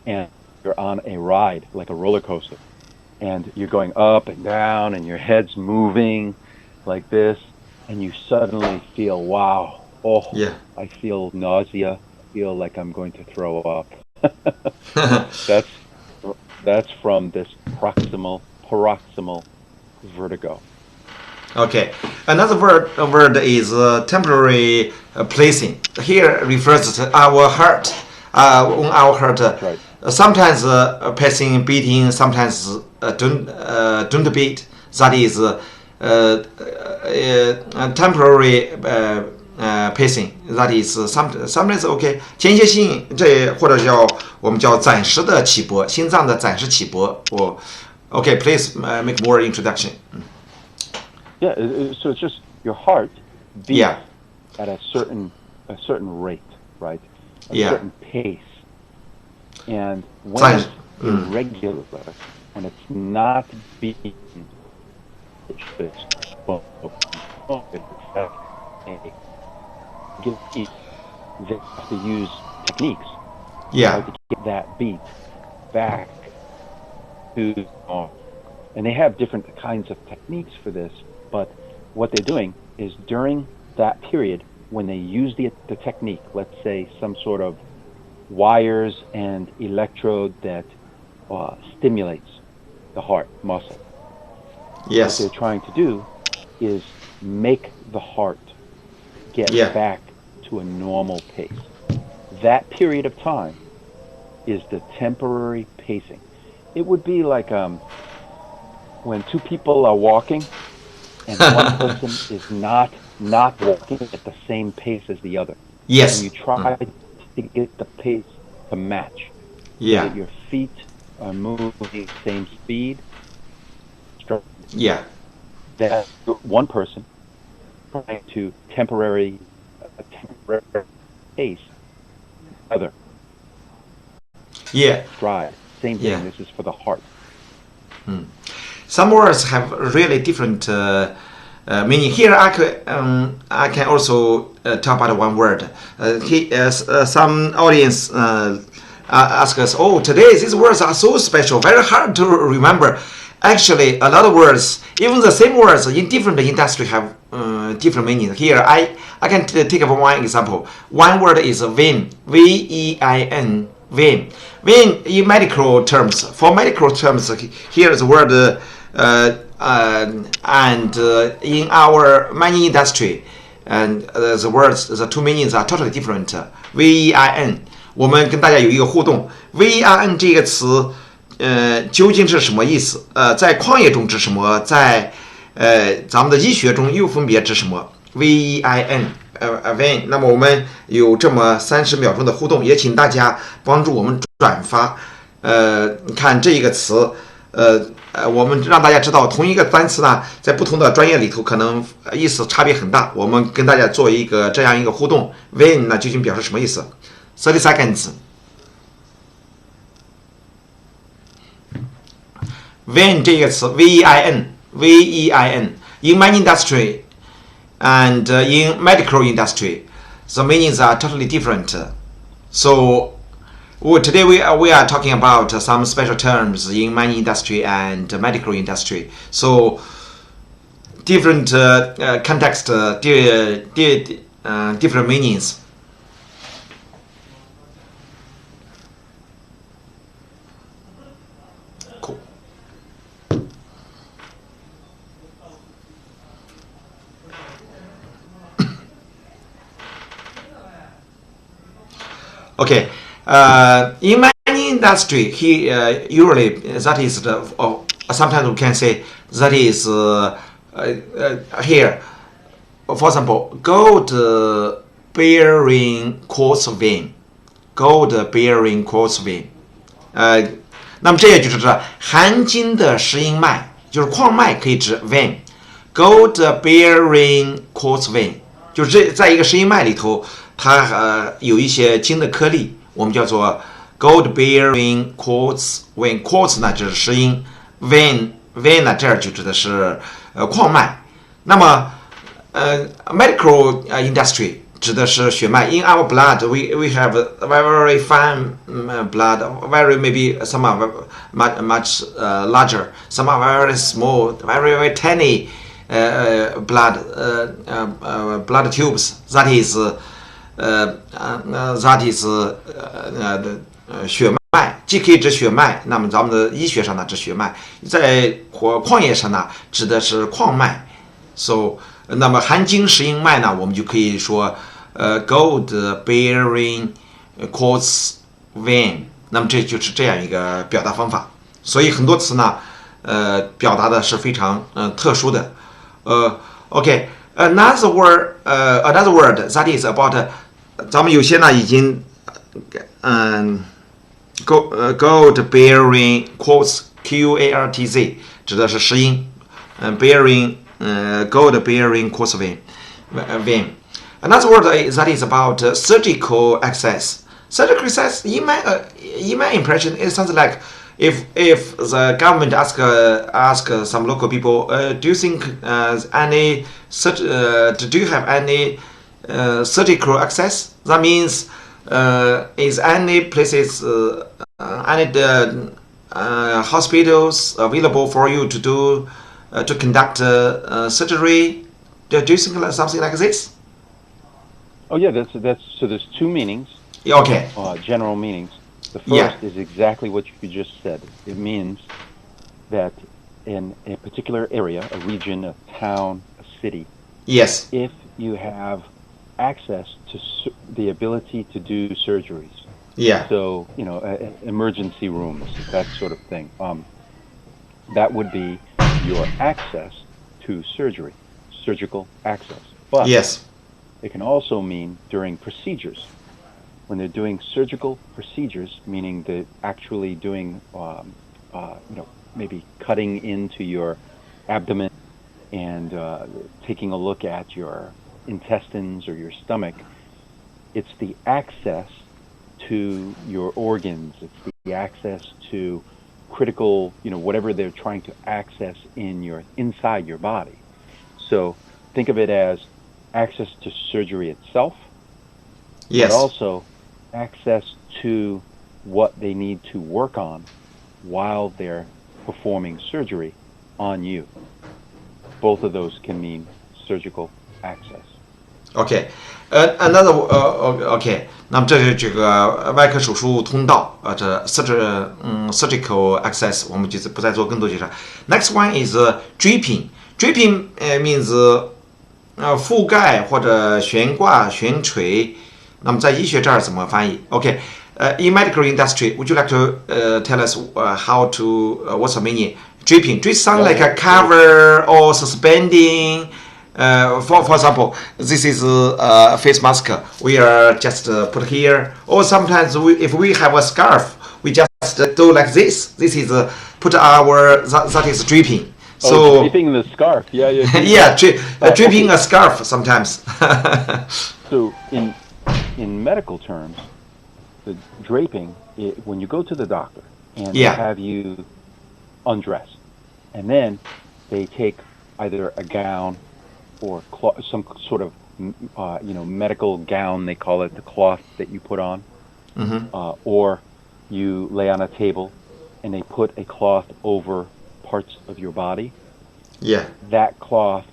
and you're on a ride like a roller coaster, and you're going up and down, and your head's moving like this, and you suddenly feel, wow, I feel nausea, I feel like I'm going to throw up. That's from this paroxysmal vertigo. Okay, another word is temporary placing. Here refers to our heart. On our heart, right. Sometimes pacing, beating, sometimes don't beat. That is temporary pacing. That is sometimes okay. 间歇性，这或者我们叫暂时的起搏，心脏的暂时起搏。Okay, please make more introduction. Yeah, so it's just your heart beats at a certain rate, right? A certain pace. And when it's irregular and it's not beating, they have to use techniques to get that beat back to normal. And they have different kinds of techniques for this, but what they're doing is during that period when they use the technique, let's say some sort of wires and electrode that stimulates the heart muscle. Yes. What they're trying to do is make the heart get back to a normal pace. That period of time is the temporary pacing. It would be like when two people are walking and one person is not walking at the same pace as the other. Yes. And you try to get the pace to match. Yeah. So that your feet are moving at the same speed. Yeah. That one person trying to temporary pace other. Yeah. Stride. Same thing. Yeah. This is for the heart. Some words have really different meaning. Here, I can also talk about one word. Some audience ask us, "Oh, today these words are so special, very hard to remember." Actually, a lot of words, even the same words in different industry, have different meanings. Here, I can take one example. One word is vein, V-E-I-N, vein. Vein in medical terms. For medical terms, here is the word, and in our mining industry, and the words, the two meanings are totally different. V-E-I-N， 我们跟大家有一个互动。V-E-I-N 这个词。究竟是什么意思？在矿业中指什么？在咱们的医学中又分别指什么 ？VEIN vein。那么我们有这么30秒钟的互动，也请大家帮助我们转发。你看这个词，我们让大家知道同一个单词呢，在不同的专业里头可能意思差别很大。我们跟大家做一个这样一个互动 ，vein 呢究竟表示什么意思？30 seconds。vein 这个词 V-E-I-N in mining industry and in medical industry, the meanings are totally different. So today we are talking about some special terms in mining industry and medical industry. So different context, different meanings. Okay, in mining industry, usually that is sometimes we can say that is here. For example, gold bearing quartz vein, gold bearing quartz vein. 那么这也就是指含金的石英脉，就是矿脉可以指 vein, gold bearing quartz vein， 就是在一个石英脉里头。它有一些金的颗粒，我们叫做 gold bearing quartz vein。 quartz 呢就是石英， vein 呢这儿就指的是矿脉。那么medical industry 指的是血脉。In our blood, we have very fine blood, very maybe some are much larger, some are very small, very tiny blood tubes. That is 血脉，既可以指血脉，那么咱们的医学上呢指血脉，在矿业上呢指的是矿脉。So 那么含金石英脉呢，我们就可以说gold bearing quartz vein。那么这就是这样一个表达方法。所以很多词呢，表达的是非常特殊的。OK， another word that is about， 咱们有些呢已经gold bearing quartz quartz 指的是石英，bearing gold bearing quartz vein. Another word that is about surgical access. Surgical access, in my impression, it sounds like if the government ask some local people, do you think do you have any surgical access? That means is any places any hospitals available for you to do to conduct surgery? Do you think something like this? Oh yeah, that's so. There's two meanings. Okay. General meanings. The first is exactly what you just said. It means that in a particular area, a region, a town, a city. Yes. If you have access to the ability to do surgeries. Yeah. So emergency rooms, that sort of thing. That would be your access to surgery, surgical access. But yes. It can also mean during procedures. When they're doing surgical procedures, meaning they're actually doing, maybe cutting into your abdomen and taking a look at your intestines or your stomach, it's the access to your organs. It's the access to critical, whatever they're trying to access inside your body. So think of it as access to surgery itself, yes, but also access to what they need to work on while they're performing surgery on you. Both of those can mean surgical access. Okay, another okay. 那么这是这个外科手术通道这surgical access 我们就是不再做更多介绍。Next one is draping. Draping means 覆盖或者悬挂、悬垂。那么在医学这儿怎么翻译 ？Okay, in medical industry, would you like to tell us how to what's the meaning? Draping. Draping sounds like a cover or suspending. For example, this is a face mask. We are just put here, or sometimes if we have a scarf, we just do like this. This is put that is draping. So draping the scarf, yeah. Yeah, draping a scarf sometimes. So in medical terms, the draping, when you go to the doctor and they have you undressed, and then they take either a gown or some sort of medical gown, they call it, the cloth that you put on, or you lay on a table and they put a cloth over parts of your body. Yeah. That cloth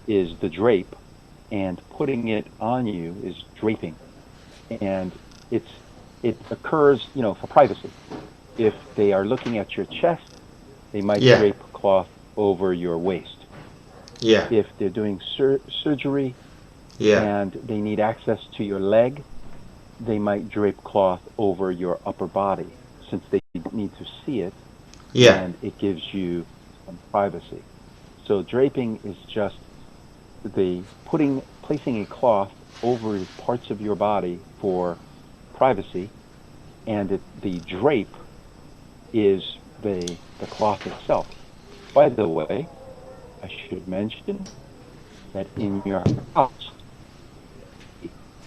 is the drape, and putting it on you is draping. And it occurs, for privacy. If they are looking at your chest, they might drape cloth over your waist. Yeah. If they're doing surgery and they need access to your leg, they might drape cloth over your upper body since they need to see it. Yeah. And it gives you some privacy. So draping is just placing a cloth over parts of your body for privacy, and the drape is the cloth itself. By the way, I should mention that in your house,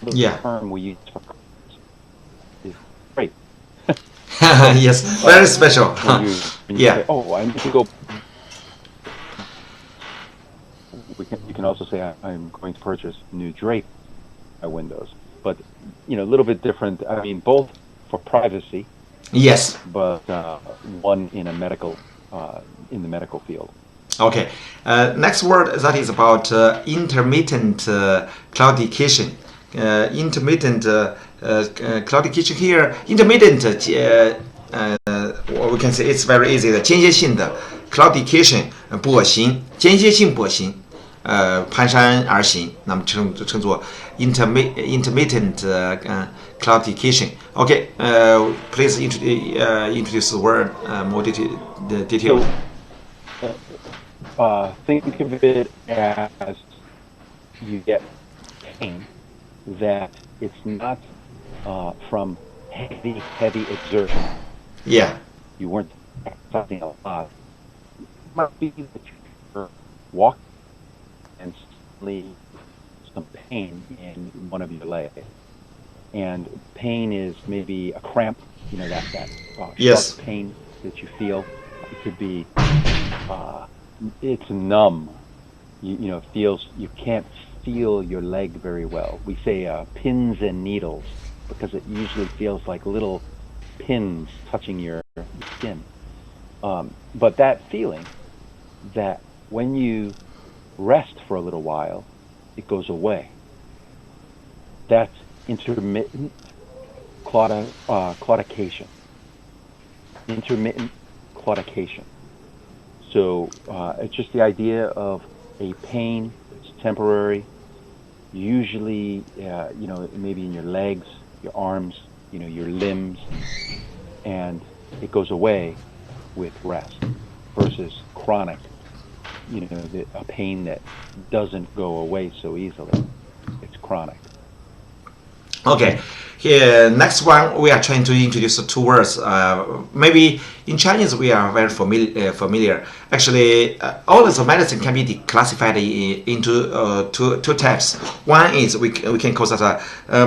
the term we use for is drape. Yes, very special. When you say, I need to go. You can also say, I'm going to purchase new drape. windows. But a little bit different. I mean, both for privacy. Yes. But one in a medical in the medical field. Okay. Next word that is about intermittent claudication. Intermittent claudication here. Intermittent. We can say it's very easy. 的间歇性的 claudication 跛行，间歇性跛行，蹒跚而行，那么称作 intermittent claudication. Okay, please introduce the word more detail. Think of it as you get pain that it's not from heavy exertion. Yeah. You weren't exercising a lot. It might be that you're walking and suddenly some pain in one of your legs. And pain is maybe a cramp, that yes. sharp pain that you feel. It could be, it's numb. It feels, you can't feel your leg very well. We say pins and needles because it usually feels like little pins touching your skin. But that feeling that when you rest for a little while, it goes away. That's intermittent claudication. Intermittent claudication. So it's just the idea of a pain. It's temporary. Usually, maybe in your legs, your arms, your limbs, and it goes away with rest versus chronic, a pain that doesn't go away so easily. It's chronic. Okay, here next one we are trying to introduce two words. Maybe in Chinese we are very familiar. Actually, all of the medicine can be classified into two types. One is we can call that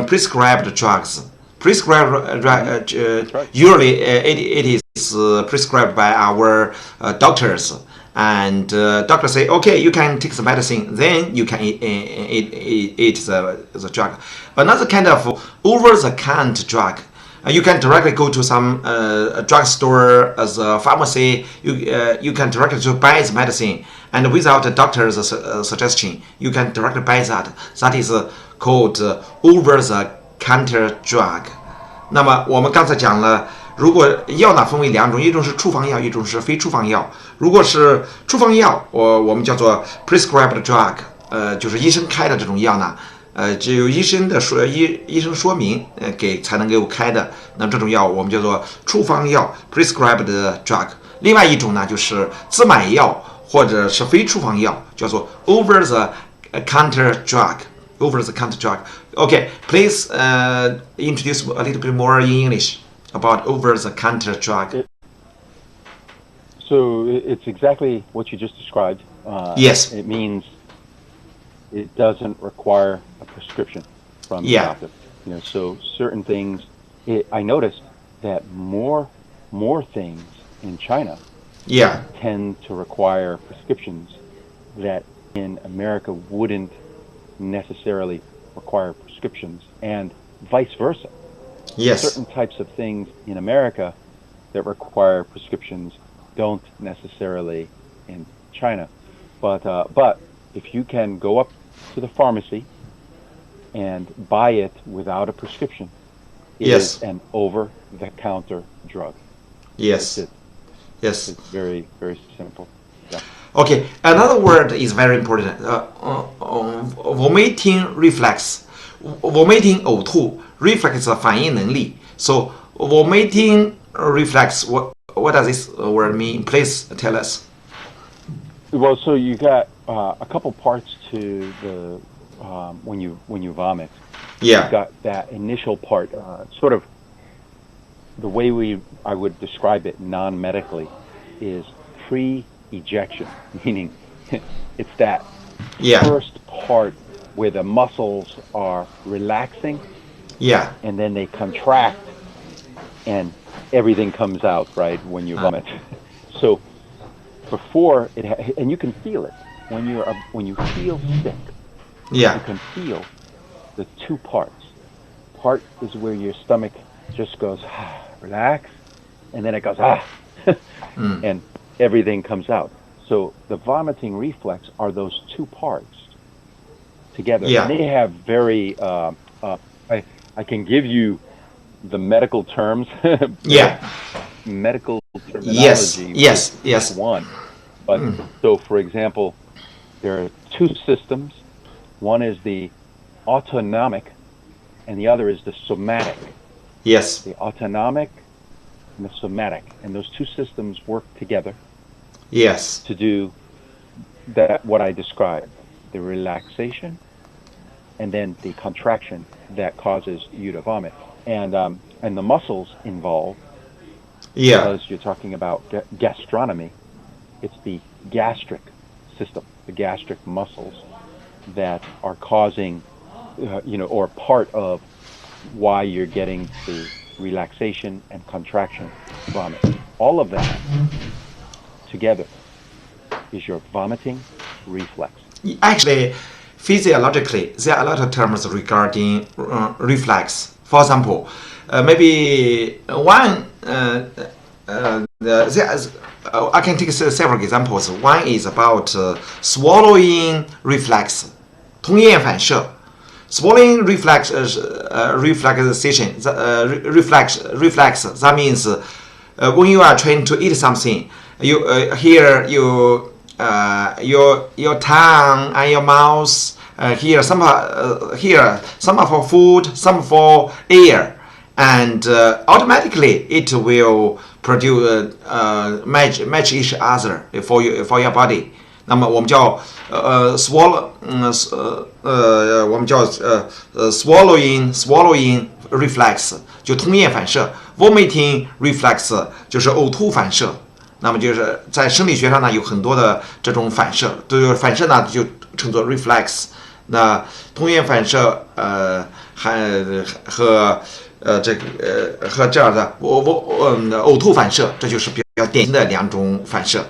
prescribed drugs. Prescribed usually it is prescribed by our doctors. And doctors say, okay, you can take the medicine, then you can eat the drug. Another kind of over-the-counter drug, you can directly go to some drugstore as a pharmacy. You can directly to buy the medicine, and without a doctor's suggestion, you can directly buy that. That is called over-the-counter drug. 那么我们刚才讲了。如果药呢分为两种，一种是处方药，一种是非处方药。如果是处方药，我们叫做 prescribed drug， 就是医生开的这种药呢，只有医生说明，才能给我开的。那这种药我们叫做处方药 prescribed drug。另外一种呢就是自买药或者是非处方药，叫做 over the counter drug。over the counter drug. Okay, please introduce a little bit more in English.About over-the-counter drug. So it's exactly what you just described. Yes. It means it doesn't require a prescription from the doctor. So certain things. I noticed that more things in China tend to require prescriptions that in America wouldn't necessarily require prescriptions, and vice versa. Yes. Certain types of things in America that require prescriptions don't necessarily in China. But if you can go up to the pharmacy and buy it without a prescription, it is an over-the-counter drug. Yes. That's it. Yes. It's very, very simple. Yeah. Okay. Another word is very important. Vomiting reflex. Vomiting 呕吐 reflex 反应能力 so vomiting reflex what does this word mean? Please tell us. Well, so you got a couple parts to the when you vomit. You've got that initial part, sort of the way I would describe it non-medically is pre-ejection, meaning it's that first part where the muscles are relaxing, and then they contract, and everything comes out, right, when you vomit. So before and you can feel it when you feel sick. You can feel the two parts. Part is where your stomach just goes, relax, and then it goes, and everything comes out. So the vomiting reflex are those two parts together. Yeah. And they have very, I can give you the medical terms. Yeah. Medical terminology. Yes. One. But so, for example, there are two systems. One is the autonomic, and the other is the somatic. Yes. The autonomic and the somatic, and those two systems work together. Yes. To do that, what I described, the relaxation, and then the contraction that causes you to vomit, and the muscles involved. Yeah. Because you're talking about gastronomy, it's the gastric system, the gastric muscles that are causing, or part of why you're getting the relaxation and contraction vomit. All of that together is your vomiting reflex. Actually, physiologically, there are a lot of terms regarding reflex. For example, maybe one, I can take several examples. One is about swallowing reflex, 吞咽反射. Swallowing reflex relaxation, reflex. That means when you are trying to eat something, your tongue and your mouth here some for food, some for air, and automatically it will produce match each other for your body. 那么我们叫swallowing reflex 就吞咽反射 ，vomiting reflex 就是呕吐反射。那么就是在生理学上呢有很多的这种反射，对反射呢就称作 reflex。那吞咽反射和这样的呕吐反射，这就是比较典型的两种反射。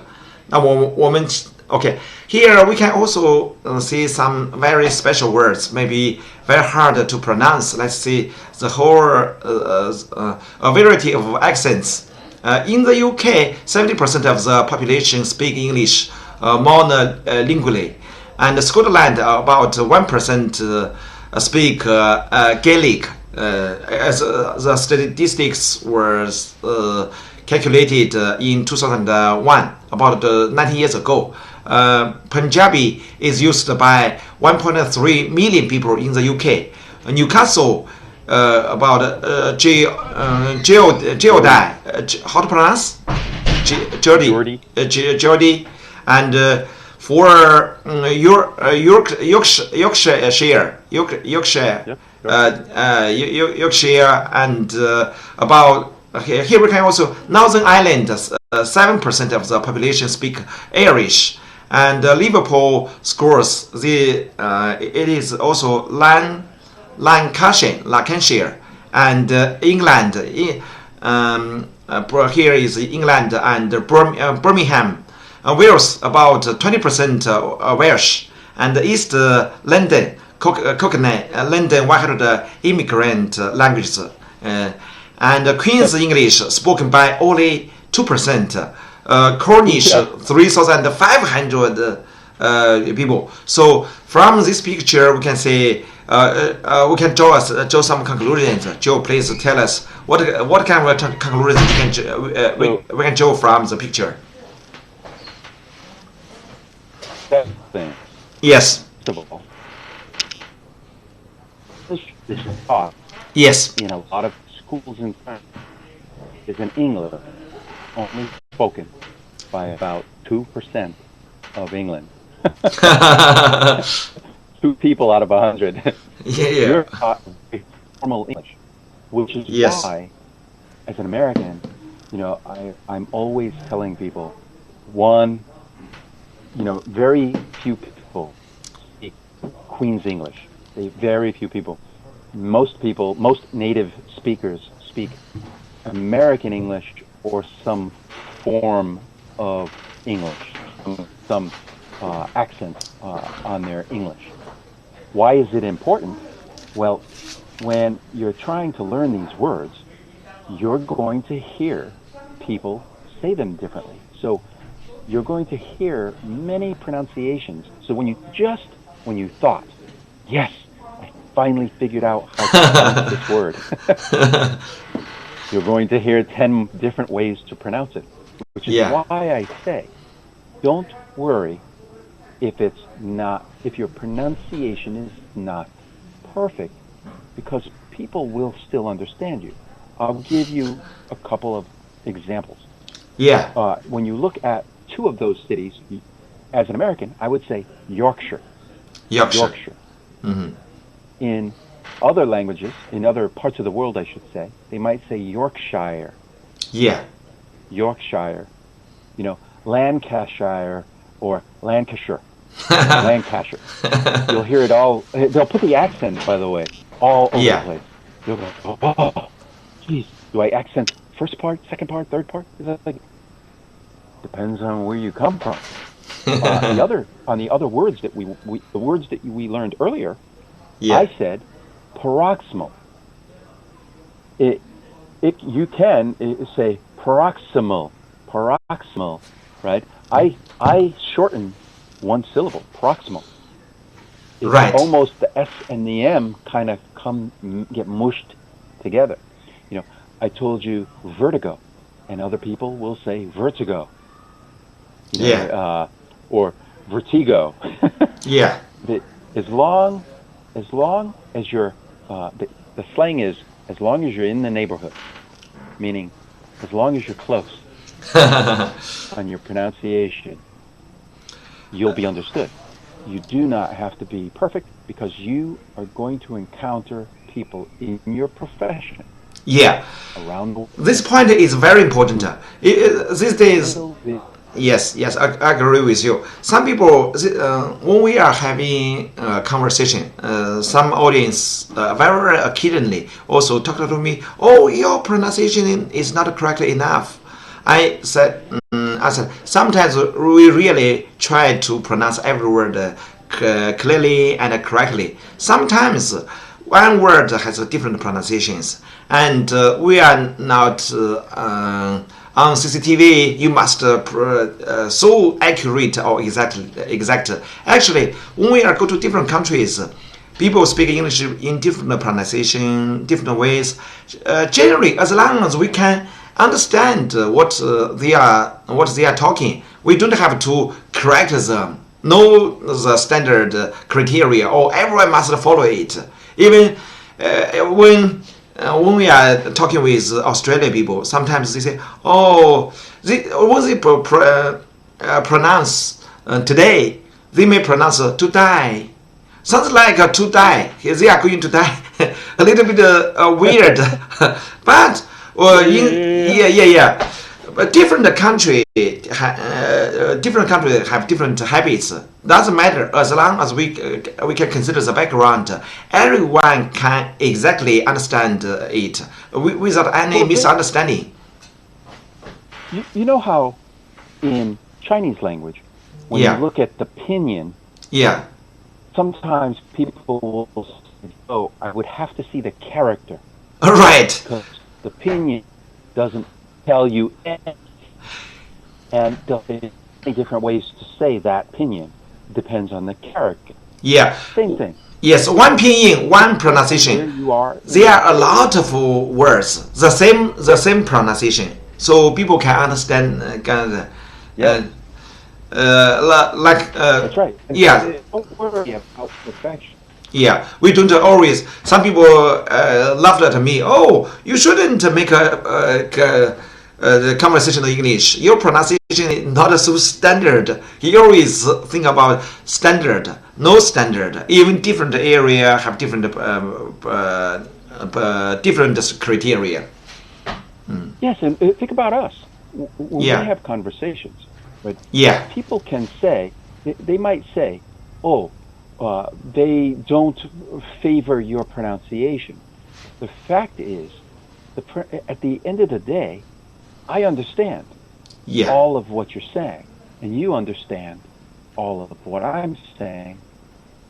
那我们 Okay, here we can also see some very special words, maybe very hard to pronounce. Let's see the whole a variety of accents. In the UK, 70% of the population speak English monolingually, and Scotland about 1% speak Gaelic. As the statistics was calculated in 2001, about 19 years ago. Punjabi is used by 1.3 million people in the UK. Newcastle, about geodai, how to pronounce? Geordie, and for Yorkshire, and about here we can also Northern Ireland. 7% of the population speak Irish. And Liverpool scores it is also Lancashire, and England. Here is England and Birmingham. Wales about 20% Welsh, and East London, Cockney, London 100 immigrant languages, and Queen's English spoken by only 2%. Cornish 3,500 people. So from this picture, we can say we can draw some conclusions. Joe, please tell us what kind of conclusions we can draw from the picture. Yes. This is taught. Yes. In a lot of schools in France is in English, only spoken by about 2% of England. 2 people out of 100. Yeah. You're taught formal English, which is why, as an American, I'm always telling people, one, very few people speak Queen's English. Very few people. Most native speakers speak American English or some form of English, some accent on their English. Why is it important? Well, when you're trying to learn these words, you're going to hear people say them differently. So you're going to hear many pronunciations. So when you thought, yes, I finally figured out how to pronounce this word, you're going to hear 10 different ways to pronounce it, which is why I say, don't worry if your pronunciation is not perfect, because people will still understand you. I'll give you a couple of examples. Yeah. When you look at two of those cities, as an American, I would say Yorkshire. Yorkshire. Mm-hmm. In other languages, in other parts of the world, I should say, they might say Yorkshire. Yeah. Yorkshire. Lancashire or Lancashire. Lancashire. You'll hear it all. They'll put the accent, by the way, all over the place. You'll go, oh, geez, do I accent first part, second part, third part? Is that like? Depends on where you come from. On the other words that we learned earlier, I said paroxysmal. You can say paroxysmal, right? I shorten one syllable, proximal. It's right. Almost the S and the M kind of get mushed together. I told you vertigo, and other people will say vertigo. Or vertigo. Yeah. As long as you're, the slang is, as long as you're in the neighborhood, meaning as long as you're close on your pronunciation, you'll be understood. You do not have to be perfect, because you are going to encounter people in your profession. Yeah. Around the world. This point is very important. These days, yes, I agree with you. Some people, when we are having a conversation, some audience very keenly also talk to me, oh, your pronunciation is not correct enough. I said, sometimes we really try to pronounce every word clearly and correctly. Sometimes one word has different pronunciations, and we are not on CCTV. You must so accurate or exact. Actually, when we go to different countries, people speak English in different pronunciation, different ways. Generally, as long as we can understand what they are talking, we don't have to correct them. No, the standard criteria, or everyone must follow it. Even when we are talking with Australian people, sometimes they say, "Oh, when they pronounce today, they may pronounce to die." Sounds like to die. They are going to die. A little bit weird, but But different country have different habits. Doesn't matter, as long as we can consider the background. Everyone can exactly understand it without any misunderstanding. You know how in Chinese language, when you look at the pinyin, sometimes people will say, "Oh, I would have to see the character." Right. Because the pinyin doesn't tell you anything. And there are many different ways to say that pinyin. Depends on the character. Yeah. Same thing. Yes, one pinyin, one pronunciation. Where you are. There are a lot of words, the same pronunciation, so people can understand. That's right. And don't worry about perfection. Yeah, we don't always. Some people laughed at me. Oh, you shouldn't make the conversation in English. Your pronunciation is not so standard. You always think about standard, no standard. Even different area have different different criteria. Yes, and think about us. When we have conversations, right? Yeah. People can say, they might say, "Oh, they don't favor your pronunciation." The fact is, at the end of the day, I understand all of what you're saying, and you understand all of what I'm saying,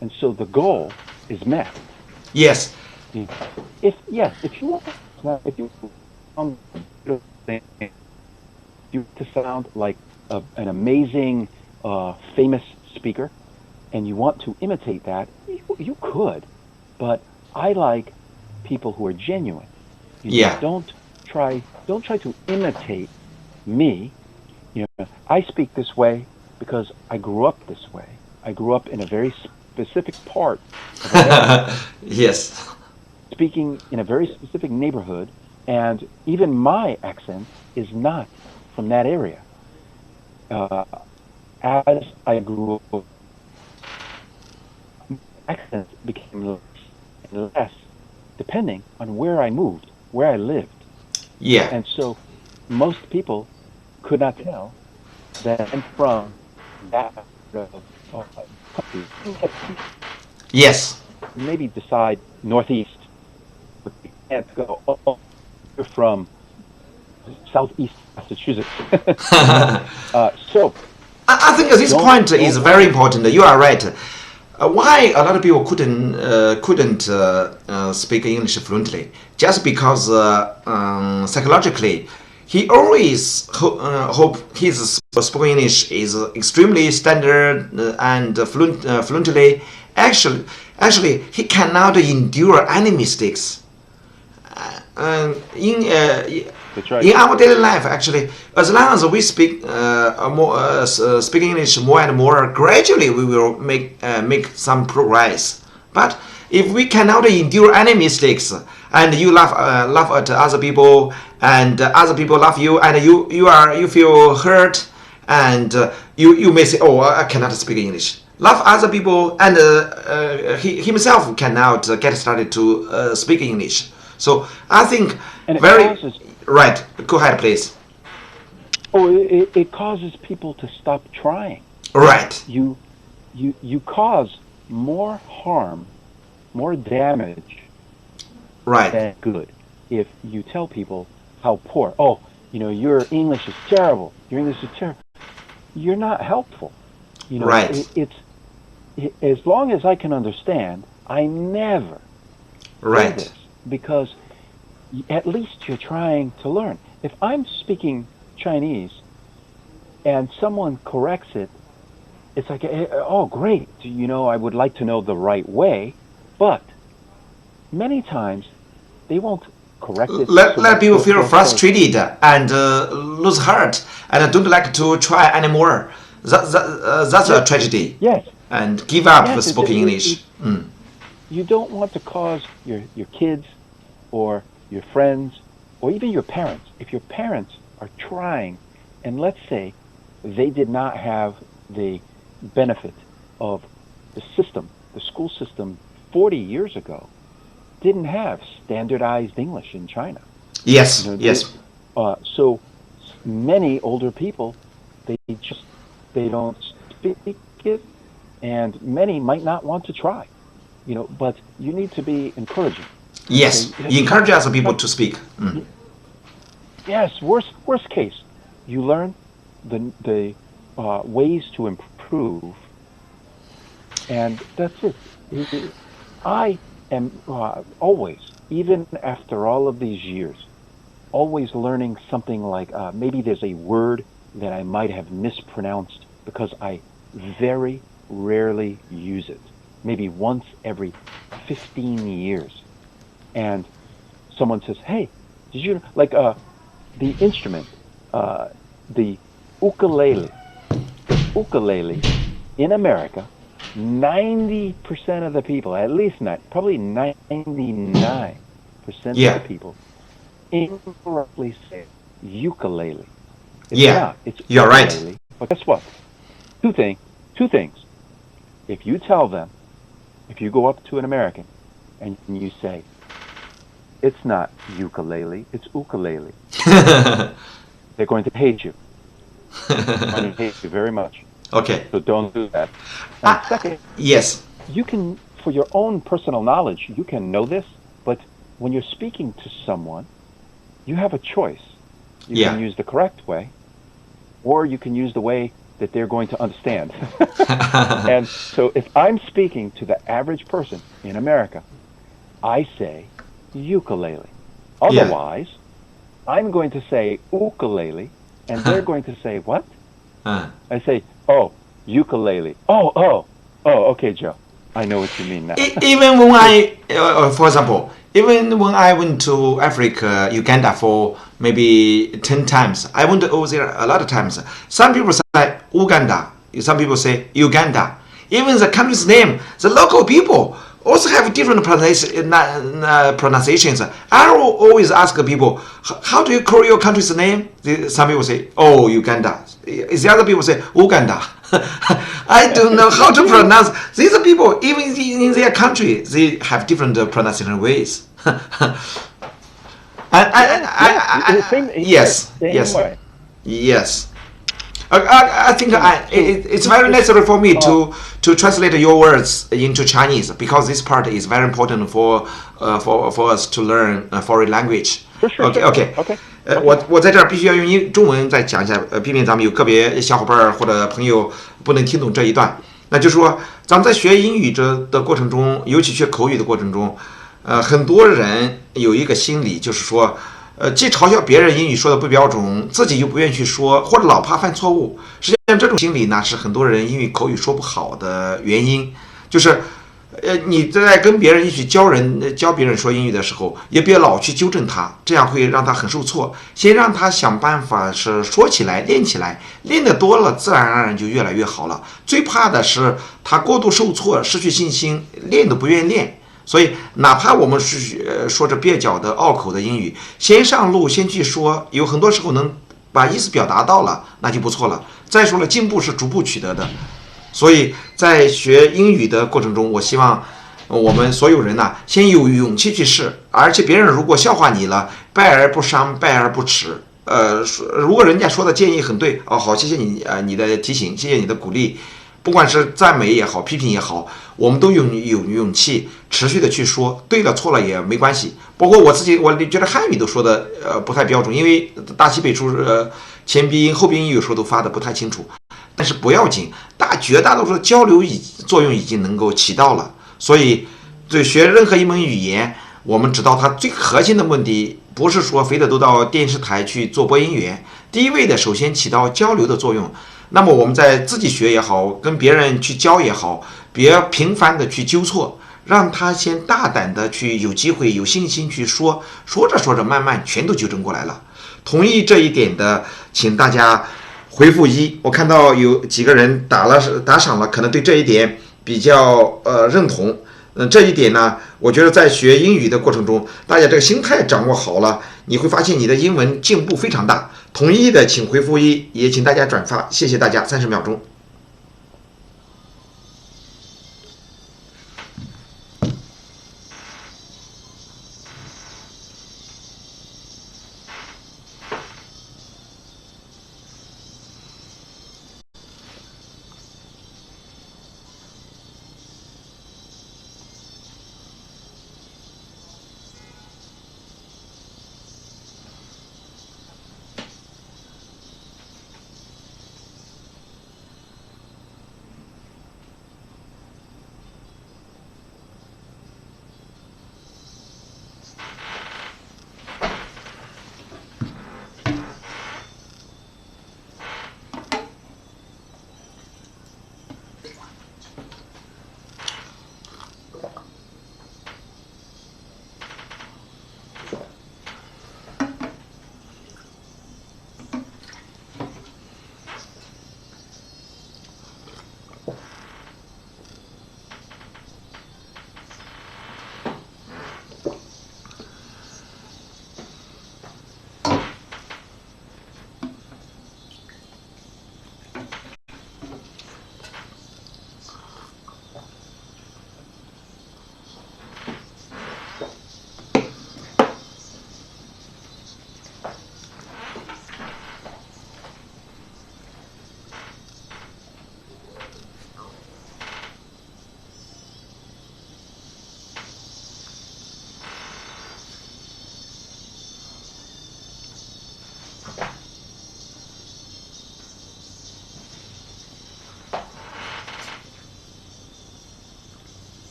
and so the goal is met. Yes, If you want to sound like an amazing, famous speaker, and you want to imitate that, you could. But I like people who are genuine. Don't try to imitate me. I speak this way because I grew up this way. I grew up in a very specific part of America. Yes. Speaking in a very specific neighborhood, and even my accent is not from that area. As I grew up, accent became less and less depending on where I moved, where I lived. Yeah. And so most people could not tell that I'm from that country. Yes. Maybe decide northeast, but you can't go, oh, you're from southeast Massachusetts. So I think this point is very important. You are right. Why a lot of people couldn't speak English fluently? Just because psychologically, he always hope his spoken English is extremely standard and fluently. Actually, he cannot endure any mistakes. That's right. In our daily life, actually, as long as we speak speak English more and more, gradually we will make some progress. But if we cannot endure any mistakes, and you laugh at other people, and other people love you, and you feel hurt, and you may say, oh, I cannot speak English. Love other people, and he himself cannot get started to speak English. So I think right. Go ahead, please. Oh, it causes people to stop trying. Right. You cause more harm, more damage, right, than good if you tell people how poor. Oh, your English is terrible. Your English is terrible. You're not helpful. Right. It's as long as I can understand, I never right say this, because at least you're trying to learn. If I'm speaking Chinese and someone corrects it, it's like, oh, great. I would like to know the right way, but many times they won't correct it. Let people feel frustrated and lose heart and don't like to try anymore. That's a tragedy. Yes. And give up speaking English. You don't want to cause your kids or your friends or even your parents. If your parents are trying, and let's say they did not have the benefit of the system, the school system 40 years ago, didn't have standardized English in China. Yes, yes. So many older people, they don't speak it, and many might not want to try. But you need to be encouraging. Yes, you encourage other people to speak. Yes, worst case, you learn the ways to improve, and that's it. I am always, even after all of these years, always learning something like maybe there's a word that I might have mispronounced because I very rarely use it. Maybe once every 15 years. And someone says, hey, did you, like the instrument, the ukulele. The ukulele in America, 90% of the people, at least probably 99% of the people, incorrectly say ukulele. It's not. It's you're ukulele. right. But guess what? Two things. If you tell them, if you go up to an American and you say, it's not ukulele, it's ukulele, they're going to hate you. They're going to hate you very much. Okay. So don't do that. And second, yes. You can, for your own personal knowledge, you can know this, but when you're speaking to someone, you have a choice. You can use the correct way, or you can use the way that they're going to understand. And so if I'm speaking to the average person in America, I say ukulele. Otherwise, I'm going to say ukulele, and they're going to say what? I say, oh, ukulele. Oh, okay, Joe. I know what you mean now. Even when for example, even when I went to Africa, Uganda for maybe 10 times, I went over there a lot of times. Some people say Uganda, some people say Uganda. Even the country's name, the local people also have different pronunciations. I always ask people, how do you call your country's name? Some people say, oh, Uganda. The other people say, Uganda. I don't know how to pronounce. These people, even in their country, they have different pronunciation ways. Yes. I think it's very necessary for me to translate your words into Chinese, because this part is very important for us to learn foreign language. Okay. 我在这儿必须要用中文再讲一下，避免咱们有个别小伙伴或者朋友不能听懂这一段。那就是说，咱们在学英语的过程中，尤其学口语的过程中，很多人有一个心理，就是说，既嘲笑别人英语说的不标准，自己又不愿意去说，或者老怕犯错误。实际上，这种心理呢，是很多人英语口语说不好的原因。就是，你在跟别人一起教别人说英语的时候，也别老去纠正他，这样会让他很受挫。先让他想办法是说起来、练起来，练得多了，自然而然就越来越好了。最怕的是他过度受挫，失去信心，练都不愿意练。所以，哪怕我们是说着蹩脚的拗口的英语，先上路，先去说，有很多时候能把意思表达到了，那就不错了。再说了，进步是逐步取得的。所以在学英语的过程中，我希望我们所有人呢，先有勇气去试，而且别人如果笑话你了，败而不伤，败而不耻。如果人家说的建议很对，好，谢谢你你的提醒，谢谢你的鼓励。不管是赞美也好，批评也好，我们都有勇气持续的去说，对了错了也没关系。包括我自己，我觉得汉语都说的不太标准，因为大西北处前鼻音后鼻音有时候都发的不太清楚，但是不要紧，绝大多数的交流作用已经能够起到了。所以对学任何一门语言，我们知道它最核心的目的不是说非得都到电视台去做播音员，第一位的首先起到交流的作用。那么我们在自己学也好，跟别人去教也好，别频繁的去纠错，让他先大胆的去有机会有信心去说，说着慢慢全都纠正过来了。同意这一点的请大家回复1。我看到有几个人打赏了，可能对这一点比较认同。这一点呢，我觉得在学英语的过程中，大家这个心态掌握好了，你会发现你的英文进步非常大。同意的请回复1，也请大家转发，谢谢大家，30秒钟。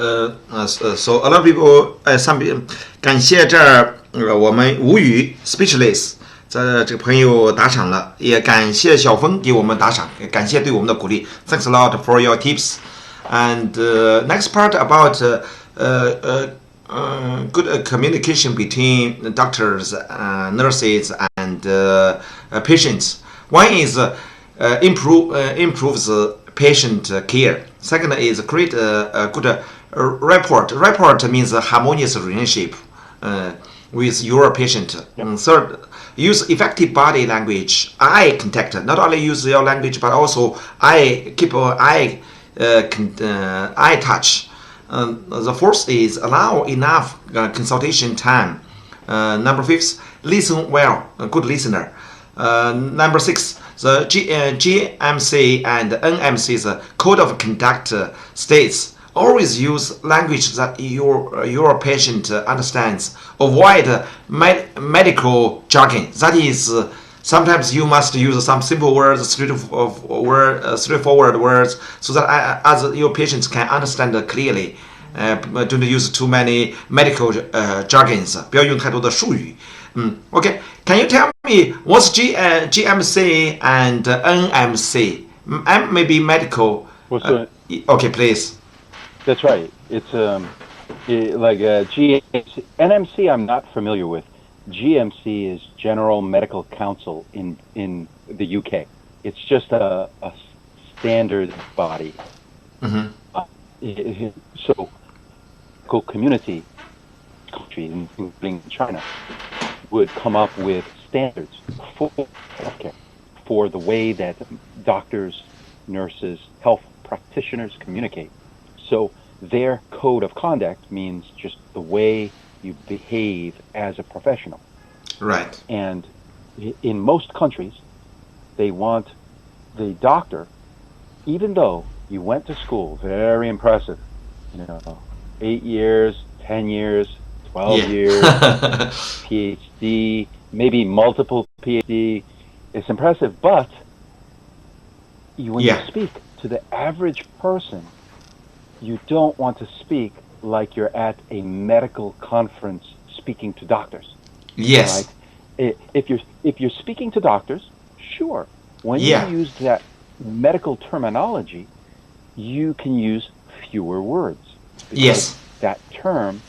So a lot of people, some people, 感谢这儿我们无语 speechless。这个朋友打赏了，也感谢小峰给我们打赏，也感谢对我们的鼓励。Thanks a lot for your tips. And next part about good communication between doctors, nurses, and patients. One is improves patient care. Second is create a good rapport. Rapport means a harmonious relationship with your patient. Yep. Third, use effective body language, eye contact. Not only use your language, but also keep eye touch. The fourth is allow enough consultation time. Number fifth, listen well, a good listener. Number six, the GMC and NMC's code of conduct states always use language that your patient understands. Avoid medical jargon. That is, sometimes you must use some simple words, straightforward words, so that your patients can understand clearly. Don't use too many medical jargons. 不要用太多的术语。Okay. Can you tell me what's GMC and NMC? Maybe medical. Okay, please. That's right. It's like GMC. NMC I'm not familiar with. GMC is General Medical Council in the UK. It's just a standard body. Mm-hmm. So, community countries, including China, would come up with standards for healthcare, for the way that doctors, nurses, health practitioners communicate. So their code of conduct means just the way you behave as a professional. Right. And in most countries, they want the doctor, even though you went to school, very impressive, 8 years, 10 years, 12 years, PhD, maybe multiple PhD. It's impressive, but when you speak to the average person, you don't want to speak like you're at a medical conference speaking to doctors. Yes. Right? If you're speaking to doctors, sure. When you use that medical terminology, you can use fewer words. Yes. That term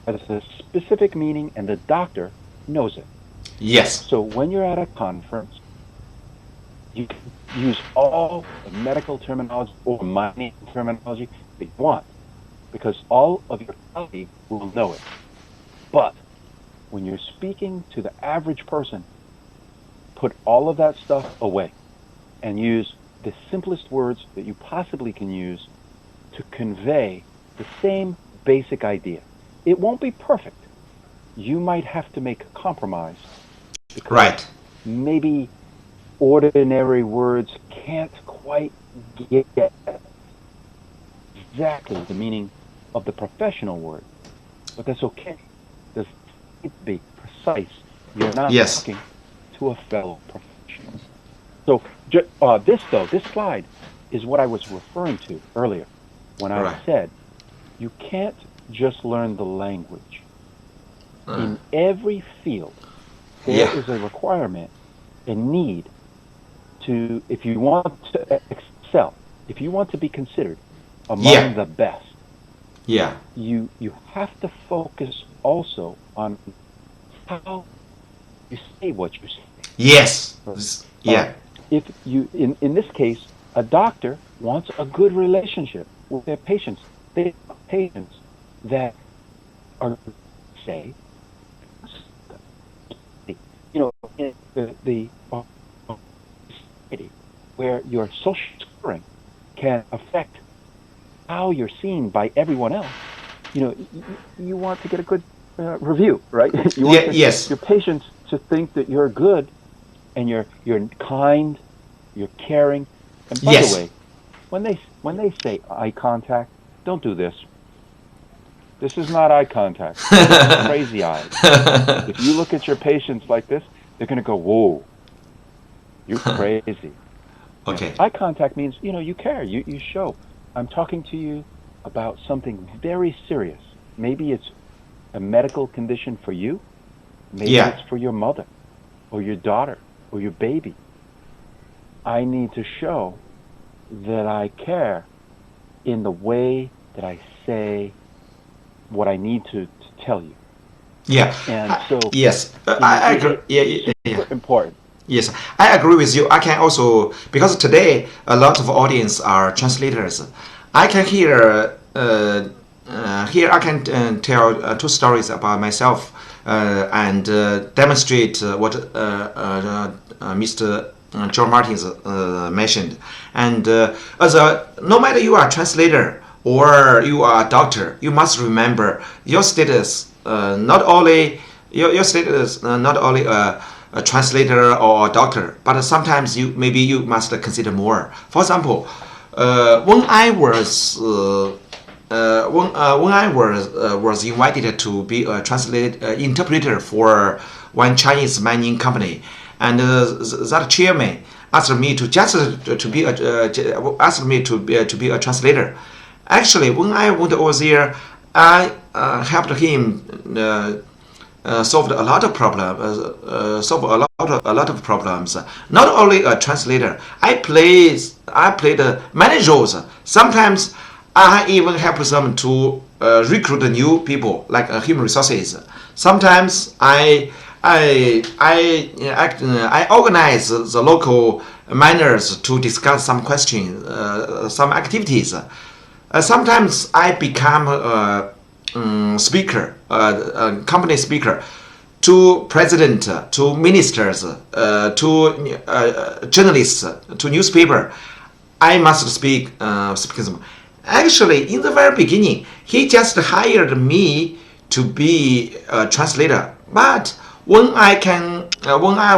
has a specific meaning, and the doctor knows it. Yes. So when you're at a conference, you can use all the medical terminology or mining terminology that you want, because all of your colleagues will know it. But when you're speaking to the average person, put all of that stuff away and use the simplest words that you possibly can use to convey the same basic idea. It won't be perfect. You might have to make a compromise. Right. Maybe ordinary words can't quite get exactly the meaning of the professional word. But that's okay. Does it be precise? You're not talking to a fellow professional. So this slide is what I was referring to earlier when I said you can't just learn the language. In every field, there is a requirement, a need to, if you want to excel, if you want to be considered among the best, you have to focus also on how you say what you say. Yes. If you, in this case, a doctor wants a good relationship with their patients. They have patients that are, say, in the society where your social scoring can affect how you're seen by everyone else. You want to get a good review, right? You want your patients to think that you're good and you're kind, you're caring. And by the way, when they say eye contact, don't do this. This is not eye contact. It's crazy eyes. If you look at your patients like this, they're going to go, whoa, you're crazy. Okay. Eye contact means, you care. You show. I'm talking to you. about something very serious. Maybe it's a medical condition for you. Maybe it's for your mother or your daughter or your baby. I need to show that I care in the way that I say what I need to tell you. Yeah. And so yes, I agree. Super important. Yes, I agree with you. I can also, because today a lot of audience are translators. I can here I can tell two stories about myself and demonstrate what Mr. John Martins mentioned. And no matter you are a translator or you are a doctor, you must remember your status. Not only your status, not only a translator or a doctor, but sometimes you must consider more. For example, when I was invited to be a interpreter for one Chinese mining company, and that chairman asked me to be a translator. Actually, when I went over there, I helped him solve a lot of problems. Not only a translator, I played many roles. Sometimes I even help them to recruit new people, like human resources. Sometimes I organize the local miners to discuss some questions, some activities. Sometimes I become a speaker, company speaker, to president, to ministers, to journalists, to newspaper. I must speak. Actually, in the very beginning, he just hired me to be a translator. But when I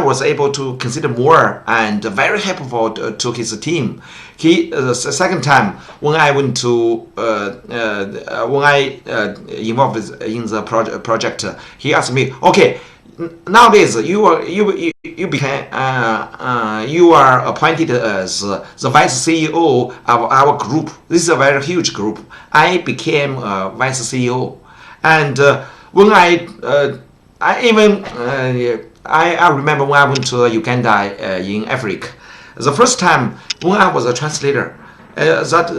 was able to consider more and very helpful to his team, the second time when I went to when I involved in the project, he asked me, okay, nowadays you are appointed as the vice CEO of our group. This is a very huge group. I became vice CEO, and when I remember when I went to Uganda in Africa, the first time when I was a translator, that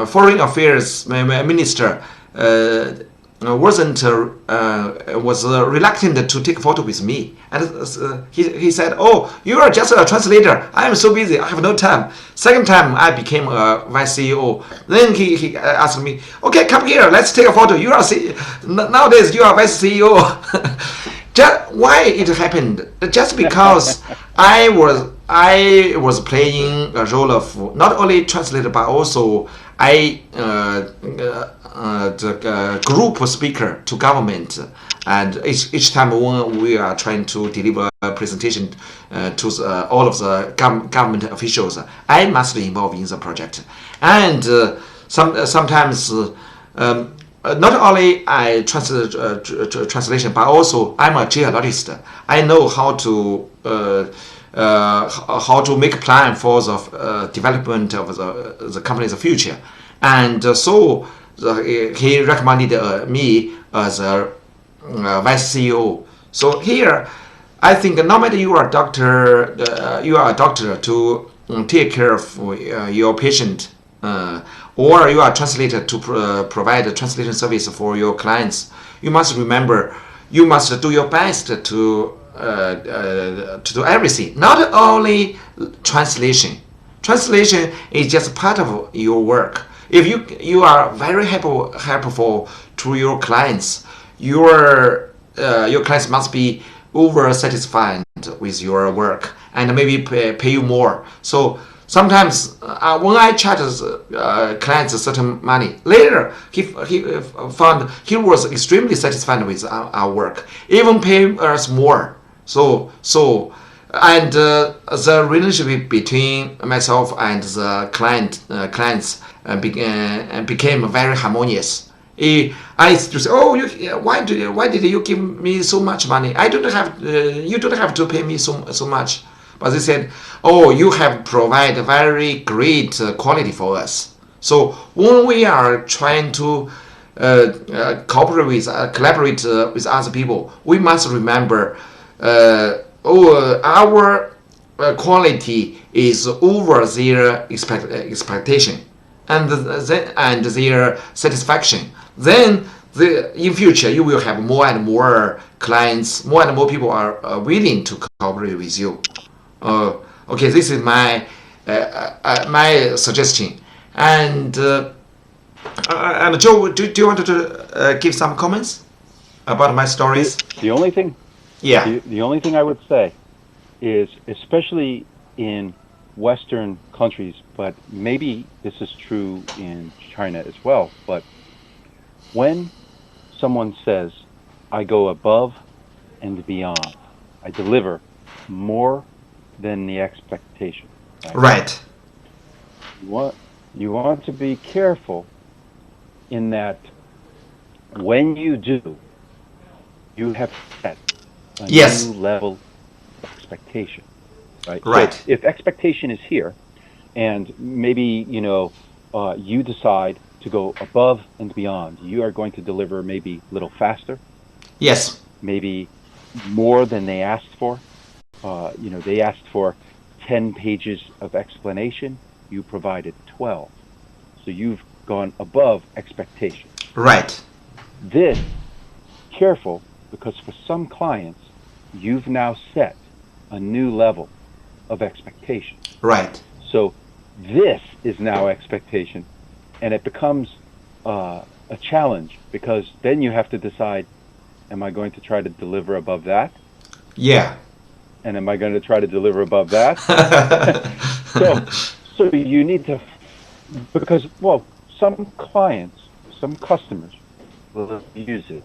foreign affairs minister was reluctant to take a photo with me, and he said, "Oh, you are just a translator. I am so busy. I have no time." Second time I became a vice CEO. Then he asked me, "Okay, come here. Let's take a photo. You are nowadays you are vice CEO." Why it happened? Just because I was playing a role of not only translator but also the group speaker to government, and each time when we are trying to deliver a presentation to all of the government officials, I must be involved in the project. And sometimes not only I translation, but also I'm a geologist. I know how to make a plan for the development of the company's future, and so he recommended me as a vice CEO. So here, I think no matter you are a doctor, to take care of your patient, or you are a translator to provide a translation service for your clients. You must remember, you must do your best to do everything. Not only translation. Translation is just part of your work. If you are very helpful to your clients, your clients must be over satisfied with your work and maybe pay you more. So sometimes when I charge clients a certain money, later he found he was extremely satisfied with our work, even pay us more. So and the relationship between myself and the clients became very harmonious. I used to say, "Oh, why did you give me so much money? You don't have to pay me so much." But they said, "Oh, you have provided very great quality for us." So when we are trying to collaborate with other people, we must remember our quality is over their expectation and their satisfaction. Then in future you will have more and more clients, more and more people are willing to cooperate with you. Okay, this is my my suggestion. And Joe, do you want to give some comments about my stories? The only thing, yeah, the only thing I would say is, especially in Western countries, but maybe this is true in China as well, but when someone says, I go above and beyond, I deliver more than the expectation. Right. You want to be careful in that when you do, you have set a new level of expectation, right? Right. So if expectation is here, and maybe you decide to go above and beyond, you are going to deliver maybe a little faster. Yes. Maybe more than they asked for. They asked for 10 pages of explanation. You provided 12. So you've gone above expectation. Right. This, careful, because for some clients, you've now set a new level of expectation. Right. So this is now expectation, and it becomes a challenge, because then you have to decide, am I going to try to deliver above that? Yeah. And am I going to try to deliver above that? So you need to, because, well, some clients, some customers will use it.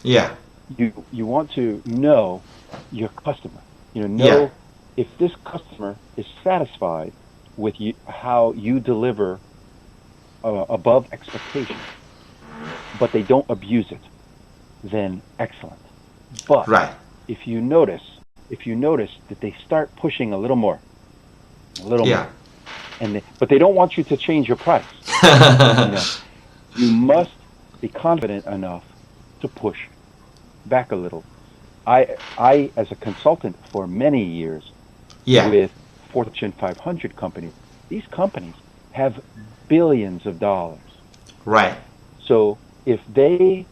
Yeah. You want to know your customer. If this customer is satisfied with how you deliver above expectation, but they don't abuse it, then excellent. But right. if you notice that they start pushing a little more, more, but they don't want you to change your price. You must be confident enough to push back a little. I as a consultant for many years with Fortune 500 companies, these companies have billions of dollars. Right. So if they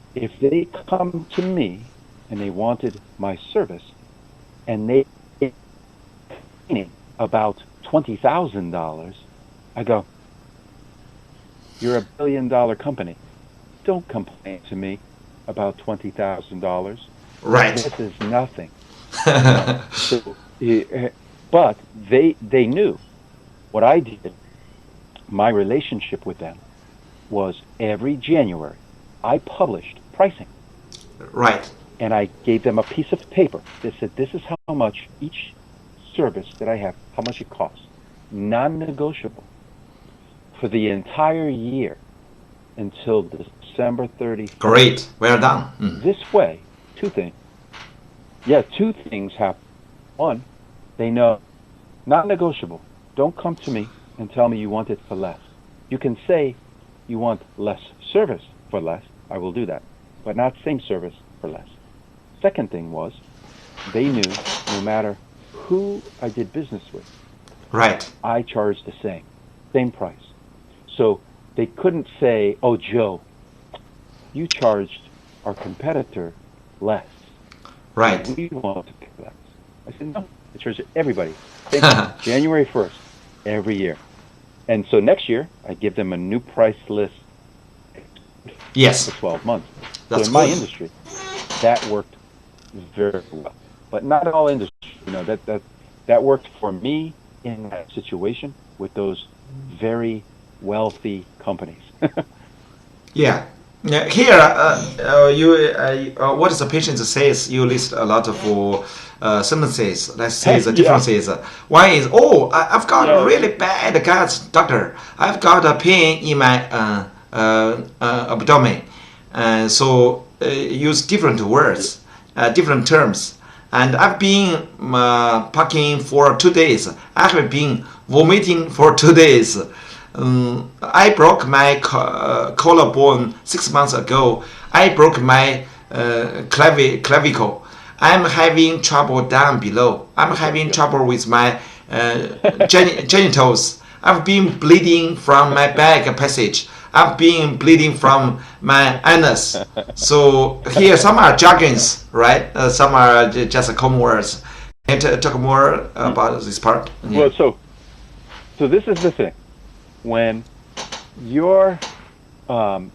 come to me and they wanted my service, and they about $20,000, I go, you're $1 billion company. Don't complain to me about $20,000. Right. This is nothing. But they knew what I did. My relationship with them was every January I published pricing. Right. And I gave them a piece of paper that said, this is how much each service that I have, how much it costs. Non-negotiable. For the entire year until December 31st. Great. Well done. Mm. This way, two things happen. One, they know, not negotiable. Don't come to me and tell me you want it for less. You can say you want less service for less. I will do that. But not same service for less. Second thing was, they knew no matter who I did business with, right, I charged the same price. So they couldn't say, oh, Joe, you charged our competitor less. Right. We want to pay less. I said, no, I charge everybody. January 1st, every year. And so next year, I give them a new price list for 12 months. That's so in my industry, that worked very well. But not all industries. That worked for me in that situation with those very wealthy companies. Yeah. Here, what is the patient says? You list a lot of sentences. Let's say the differences. One is, I've got a really bad gut, doctor. I've got a pain in my abdomen. So use different words, different terms. And I've been parking for 2 days. I have been vomiting for 2 days. I broke my collarbone 6 months ago. I broke my clavicle. I'm having trouble down below. I'm having trouble with my genitals. I've been bleeding from my back passage. I've been bleeding from my anus. So here some are jargons, right? Some are just common words. Can you talk more about this part? Yeah. Well, so this is the thing. When you're when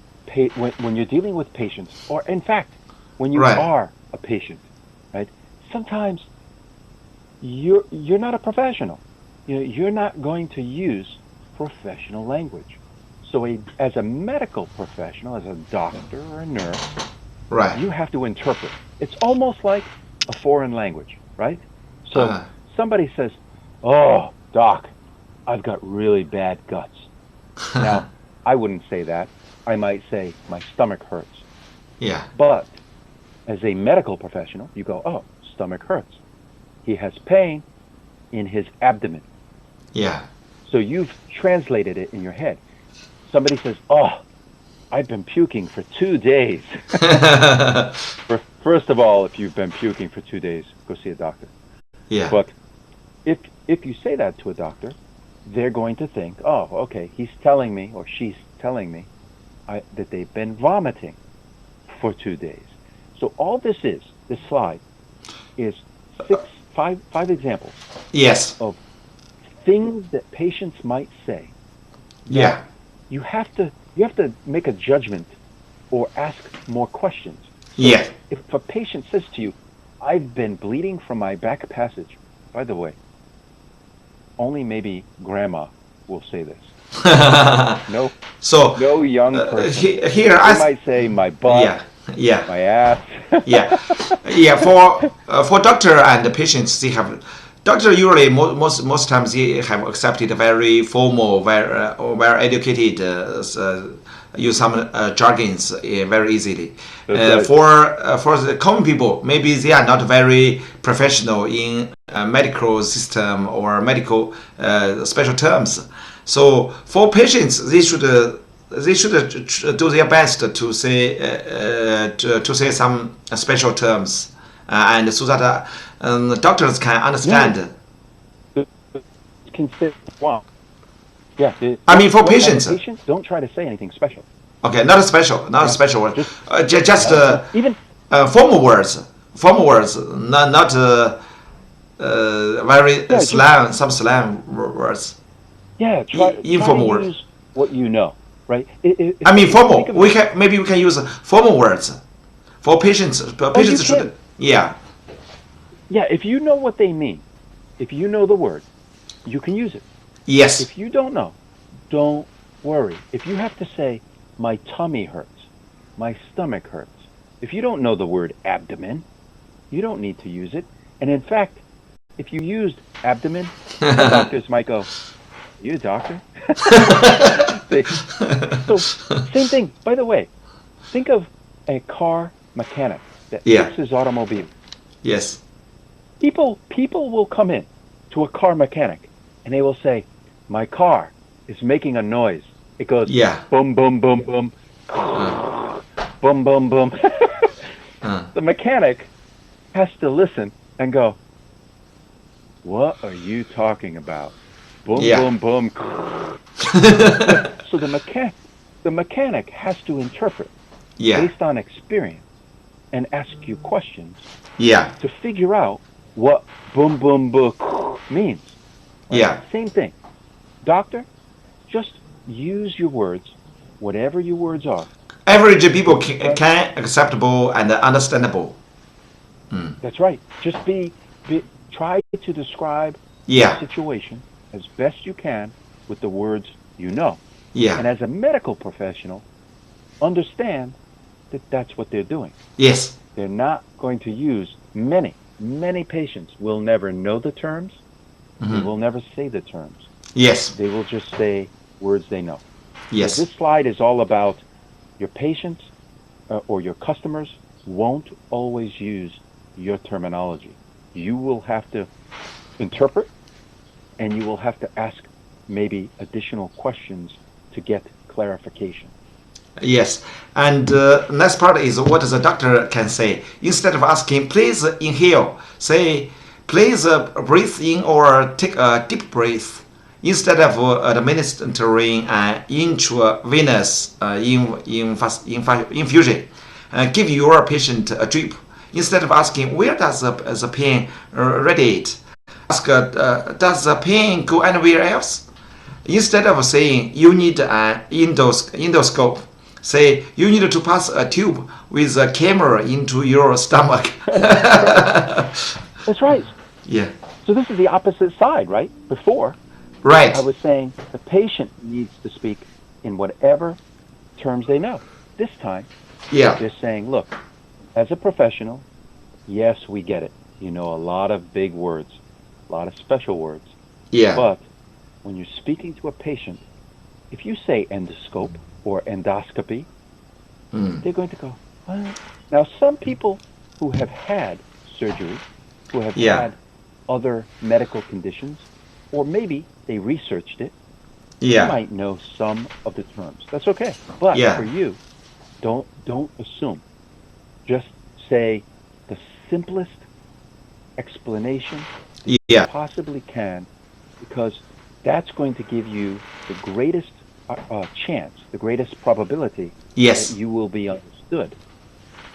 you're dealing with patients, or in fact, when you are a patient, right? Sometimes you're not a professional. You're not going to use professional language. So as a medical professional, as a doctor or a nurse, you have to interpret. It's almost like a foreign language, right? So somebody says, "Oh, doc, I've got really bad guts." Now, I wouldn't say that. I might say, "My stomach hurts." Yeah. But as a medical professional, you go, "Oh, stomach hurts. He has pain in his abdomen." Yeah. So you've translated it in your head. Somebody says, "Oh, I've been puking for 2 days." First of all, if you've been puking for 2 days, go see a doctor. Yeah. But if you say that to a doctor, they're going to think, "Oh, okay, he's telling me or she's telling me that they've been vomiting for 2 days." So all this slide is five examples. Yes. Of things that patients might say. Yeah. You have to make a judgment or ask more questions. So yeah. If a patient says to you, "I've been bleeding from my back passage," by the way, only maybe grandma will say this. No young person. Here I might say my butt. Yeah. My ass. Yeah. For doctor and the patients, they have. Doctor usually most times they have accepted very formal, very educated, use some jargons very easily. For the common people, maybe they are not very professional in medical system or medical special terms. So for patients, they should do their best to say some special terms, and so that doctors can understand. Yeah. I mean, for patients, don't try to say anything special. Okay, not a special word. Just even formal words. Not very slang. Some slang words. Yeah, try informal to words. Use what you know, right? I mean, formal. Maybe we can use formal words for patients. Patients should. Yeah. Yeah, if you know what they mean, if you know the word, you can use it. Yes. If you don't know, don't worry. If you have to say, "My tummy hurts, my stomach hurts," if you don't know the word abdomen, you don't need to use it. And in fact, if you used abdomen, doctors might go, "You a doctor?" So same thing. By the way, think of a car mechanic that fixes automobiles. Yes. People will come in to a car mechanic and they will say, "My car is making a noise. It goes boom, boom, boom, boom, boom, boom, boom." The mechanic has to listen and go, "What are you talking about? Boom, boom, boom." So the mechanic has to interpret based on experience and ask you questions to figure out what boom, boom, boom means. Right? Yeah. Same thing. Doctor, just use your words, whatever your words are. Average people can acceptable and understandable. That's right. Just try to describe the situation as best you can with the words you know. Yeah. And as a medical professional, understand that that's what they're doing. Yes. They're not going to use many patients will never know the terms. They will never say the terms. Yes. They will just say words they know. Yes. So this slide is all about your patients or your customers won't always use your terminology. You will have to interpret and you will have to ask maybe additional questions to get clarification. Yes, and next part is what the doctor can say. Instead of asking, please inhale, say, please breathe in or take a deep breath. Instead of administering an intravenous infusion, give your patient a drip. Instead of asking, where does the pain radiate? Ask, does the pain go anywhere else? Instead of saying, you need an endoscope, say, you need to pass a tube with a camera into your stomach. That's right. Yeah. So this is the opposite side, right? Before, right. I was saying the patient needs to speak in whatever terms they know. This time, they're saying, look, as a professional, yes, we get it. You know a lot of big words, a lot of special words. Yeah. But when you're speaking to a patient, if you say endoscope or endoscopy, they're going to go, what? Now, some people who have had surgery, who have had other medical conditions, or maybe they researched it, you might know some of the terms. That's okay. But for you, don't assume. Just say the simplest explanation you possibly can, because that's going to give you the greatest chance, the greatest probability that you will be understood.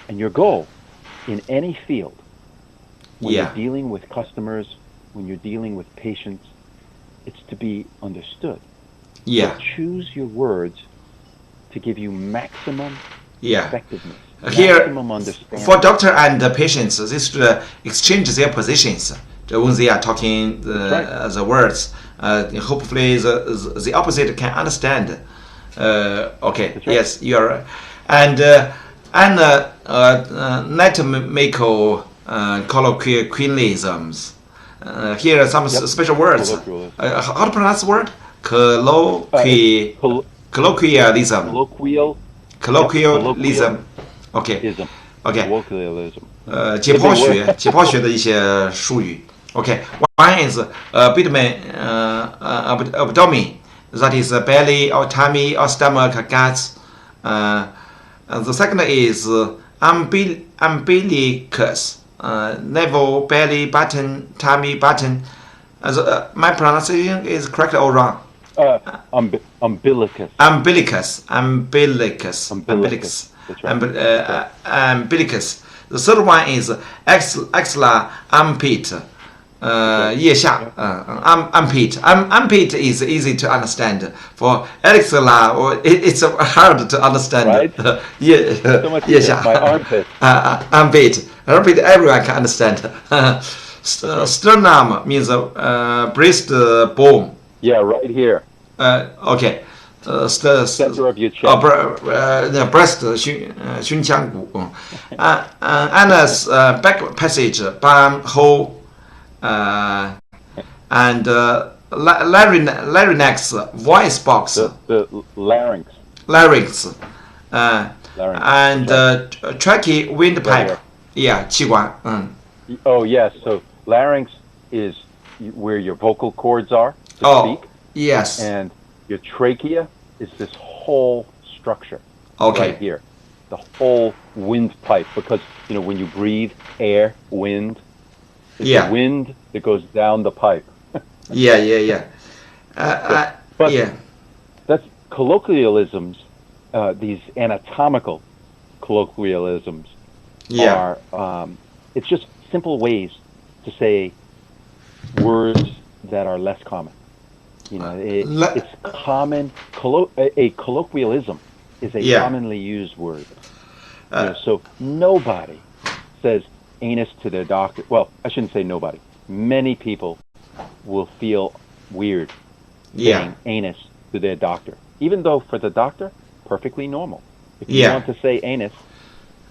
And your goal in any field, when you're dealing with customers, when you're dealing with patients, it's to be understood. So choose your words to give you maximum effectiveness. Here, maximum understanding. For doctor and the patients, this should exchange their positions when they are talking the words. Hopefully, the opposite can understand. Okay, yes, you are right. And anatomical colloquialisms. Here are some special words. How to pronounce the word? Colloquialism. Colloquialism. Okay. Okay. Colloquialism. 解剖学的一些术语。Okay. One is abdomen. That is belly or tummy or stomach, guts. The second is umbilicus. Navel, belly, button, tummy, button. My pronunciation is correct or wrong? Umbilicus. Umbilicus. That's right. Umbilicus. The third one is axilla armpit. 腋下 armpit. Armpit is easy to understand. For axilla, it's hard to understand. Right? 腋下 My armpit. Armpit everyone can understand. Sternum means breastbone. Yeah, right here. Okay. Center of your chest. Breast 胸腔骨 anus back passage bum hole and larynx voice box. The larynx. Larynx. Larynx. And trachea windpipe. Yeah, 气管 Oh yes, so larynx is where your vocal cords are to speak. Yes. And your trachea is this whole structure right here, the whole windpipe. Because when you breathe air, wind, it's the wind that goes down the pipe. But that's colloquialisms. These anatomical colloquialisms are. It's just simple ways to say words that are less common. It's common. A colloquialism is a commonly used word. So nobody says anus to their doctor. Well, I shouldn't say nobody. Many people will feel weird saying anus to their doctor, even though for the doctor, perfectly normal. If you want to say anus,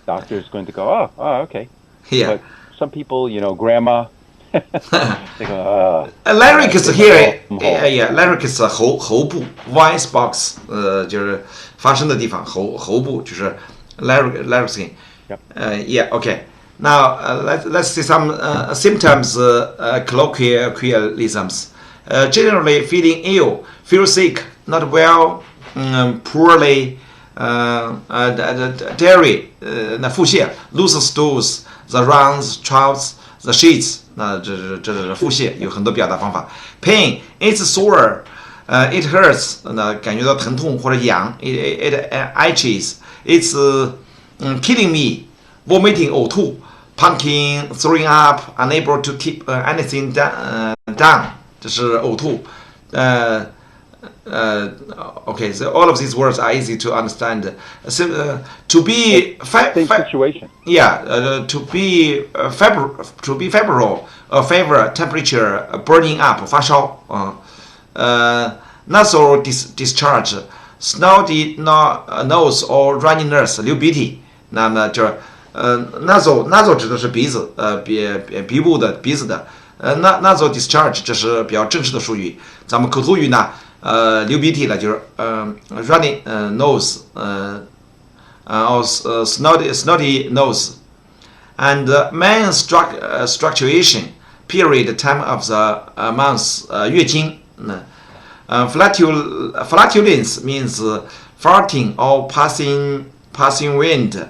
doctor is going to go, oh, okay. But some people, grandma. They go, larynx here, larynx 喉部 voice box， 就是发声的地方，喉部就是 larynx。Okay. Now let's see some symptoms colloquialisms. generally feeling ill, feel sick, not well, poorly, diarrhea, 那腹泻 loose stools, the runs, troughs, the sheets, 那这是腹泻，有很多表达方法。Pain, it's sore, it hurts, 那感觉到疼痛或者痒 it itches, it's killing me, vomiting 呕吐 puking, throwing up, unable to keep anything down, 这是呕吐。Okay, so all of these words are easy to understand. To be situation. Yeah, to be febrile, fever, temperature, burning up, 发烧nasal discharge, snotty nose or runny nose, 流鼻涕。那么就是nasal 指的是鼻子，鼻部的鼻子的。nasal discharge 这是比较正式的术语。咱们口头语呢，流鼻涕了就是runny nose，snotty nose， and main structuration period time of the month 月经。flatulence means farting or passing wind，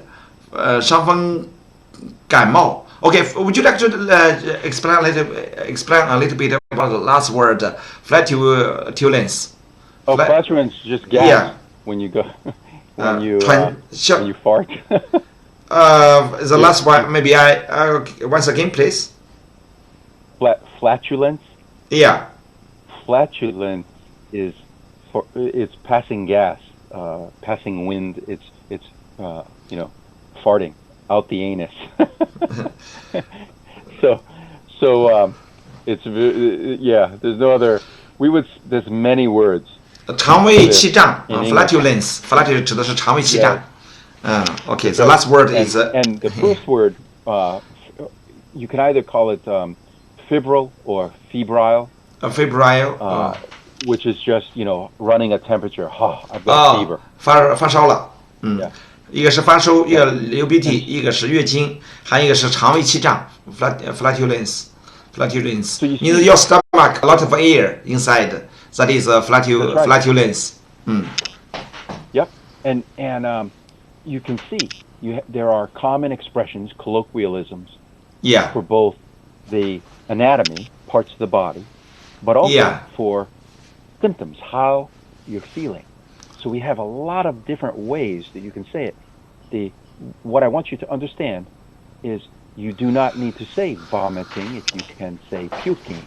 伤风感冒。Okay, would you like to explain a little bit about the last word, flatulence? Flatulence is just gas when you go when you fart. The last one, maybe once again, please. Flatulence. Yeah. Flatulence is it's passing gas, passing wind. It's farting out the anus. so it's there's no other. There's many words. 肠胃气胀 flatulence 指的是肠胃气胀。Okay, the last word is and the first word you can either call it febrile or febrile. Febrile, which is just running a temperature. I've got fever. 发烧了。一个是发烧，一个流鼻涕，一个是月经，还有一个是肠胃气胀 flatulence means your stomach a lot of air inside, that is flatulence. Yep, and you can see there are common expressions, colloquialisms, for both the anatomy, parts of the body, but also for symptoms, how you're feeling. So we have a lot of different ways that you can say it. What I want you to understand is you do not need to say vomiting if you can say puking.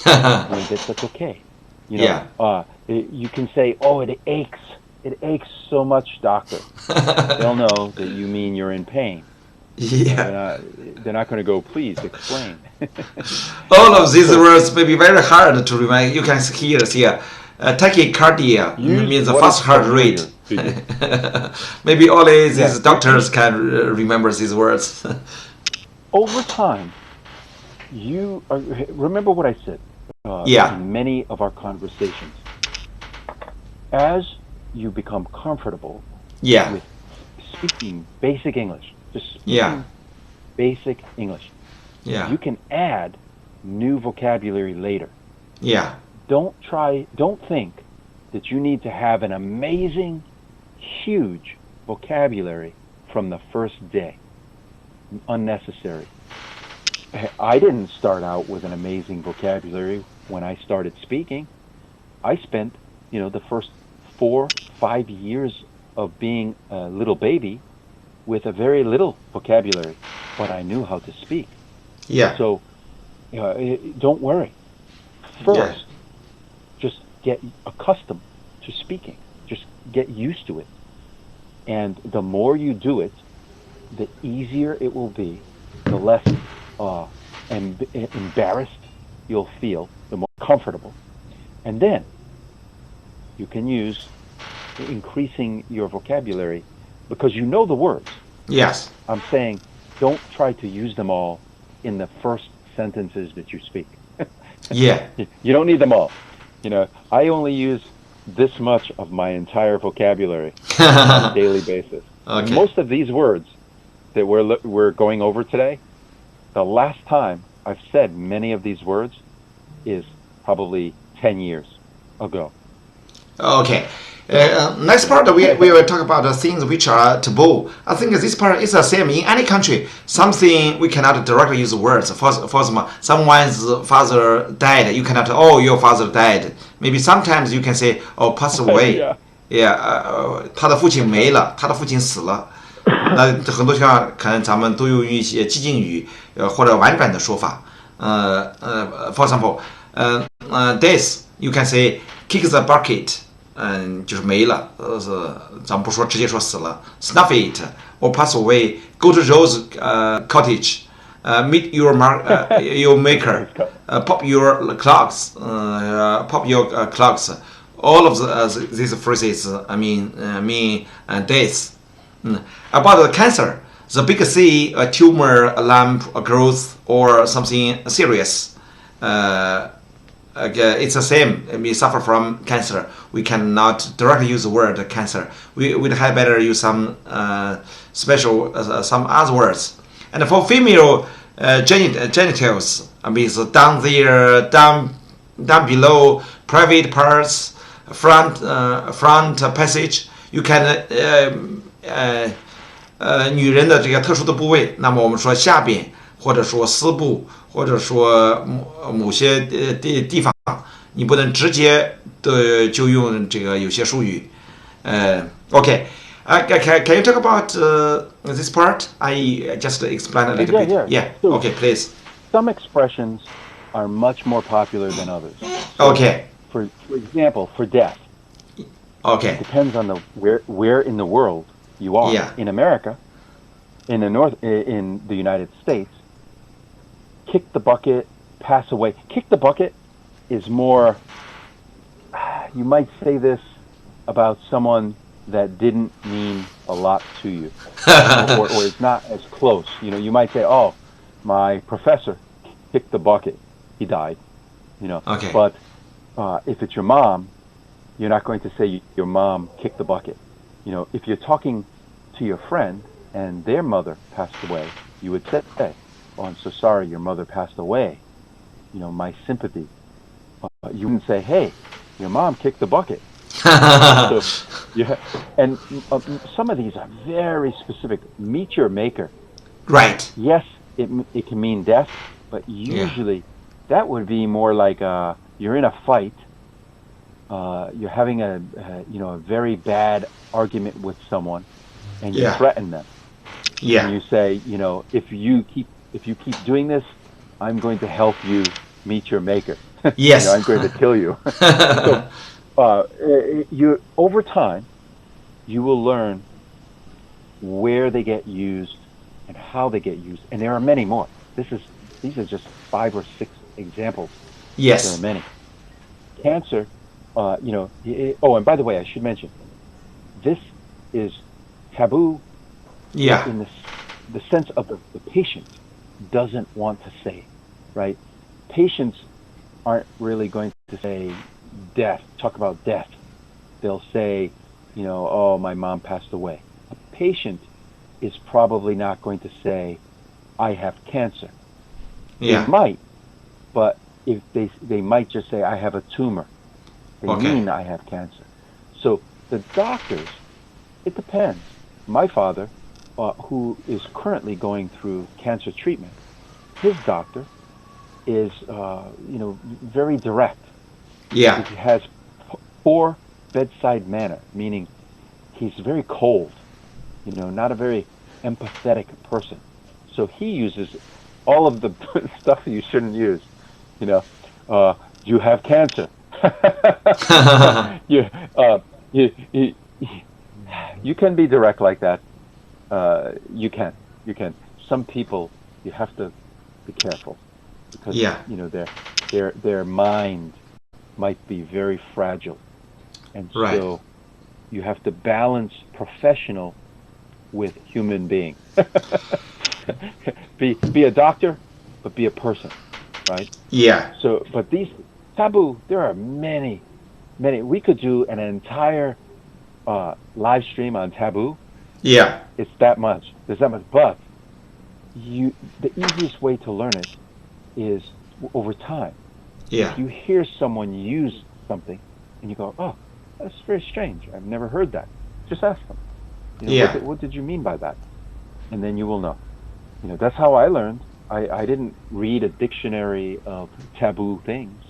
That's okay. You can say, it aches. It aches so much, doctor. They'll know that you mean you're in pain. They're not going to go, please explain. All of these words may be very hard to remember. You can hear here. Tachycardia means a fast heart rate. Maybe only these doctors can remember these words. Over time, remember what I said in many of our conversations. As you become comfortable with speaking basic English, just speaking basic English, you can add new vocabulary later. Don't think that you need to have an amazing, huge vocabulary from the first day. Unnecessary. I didn't start out with an amazing vocabulary when I started speaking. I spent, the first 4-5 years of being a little baby with a very little vocabulary, but I knew how to speak. So, don't worry. First, just get accustomed to speaking. Just get used to it. And the more you do it, the easier it will be, the less embarrassed you'll feel, the more comfortable. And then you can use increasing your vocabulary because you know the words. I'm saying don't try to use them all in the first sentences that you speak. You don't need them all. I only use this much of my entire vocabulary on a daily basis. Okay. Most of these words that we're going over today, the last time I've said many of these words is probably 10 years ago. Okay. Next part, we will talk about the things which are taboo. I think this part is the same in any country. Something we cannot directly use words. For example, someone's father died. You cannot, oh, your father died. Maybe sometimes you can say, oh, passed away. Yeah. 他的父亲没了，他的父亲死了。那很多情况可能咱们都用一些激进语，或者婉转的说法。For example, death, you can say kick the bucket. 就是没了，咱们不说直接说死了 ，snuff it or pass away, go to Joe's cottage, meet your your maker, pop your clocks, pop your clocks. All of these phrases, mean death. About the cancer, the big C, a tumor, a lump, a growth, or something serious. It's the same. We suffer from cancer. We cannot directly use the word cancer. We'd have better use some special, some other words. And for female genitals, means down there, down below, private parts, front passage. You can 女人的这个特殊的部位，那么我们说下边，或者说丝部。或者说某些地方，你不能直接的就用这个有些术语。Okay, can you talk about this part? I just explain a little bit. Yeah. So, okay, please. Some expressions are much more popular than others. So, okay. For example, for death. Okay. It depends on where in the world you are. Yeah. In America, in the United States. Kick the bucket, pass away. Kick the bucket is more, you might say this about someone that didn't mean a lot to you, or is not as close. You might say, oh, my professor kicked the bucket. He died. Okay. But if it's your mom, you're not going to say your mom kicked the bucket. If you're talking to your friend and their mother passed away, you would say, oh, I'm so sorry your mother passed away. My sympathy. You wouldn't say, hey, your mom kicked the bucket. So, yeah, and some of these are very specific. Meet your maker. Right. Yes, it can mean death, but usually that would be more like you're in a fight. You're having a very bad argument with someone, and you threaten them. Yeah. And you say, if you keep doing this, I'm going to help you meet your maker. Yes. I'm going to kill you. So, over time, you will learn where they get used and how they get used, and there are many more. These are just 5 or 6 examples. Yes. There are many. Cancer, and by the way, I should mention, this is taboo. Yeah. In the sense of the patient doesn't want to say, right? Patients aren't really going to say death, talk about death. They'll say, oh, my mom passed away. A patient is probably not going to say, I have cancer. Yeah. They might, but if they might just say, I have a tumor. They mean I have cancer. So the doctors, it depends. My father, who is currently going through cancer treatment, his doctor is, very direct. Yeah. He has poor bedside manner, meaning he's very cold, not a very empathetic person. So he uses all of the stuff you shouldn't use. You have cancer. You can be direct like that. You can. Some people, you have to be careful because their mind might be very fragile, and so you have to balance professional with human being. Be a doctor, but be a person, right? Yeah. So, but these taboo, there are many. We could do an entire live stream on taboo. Yeah. It's that much. There's that much. But the easiest way to learn it is over time. Yeah. If you hear someone use something and you go, oh, that's very strange. I've never heard that. Just ask them. What did you mean by that? And then you will know. That's how I learned. I didn't read a dictionary of taboo things.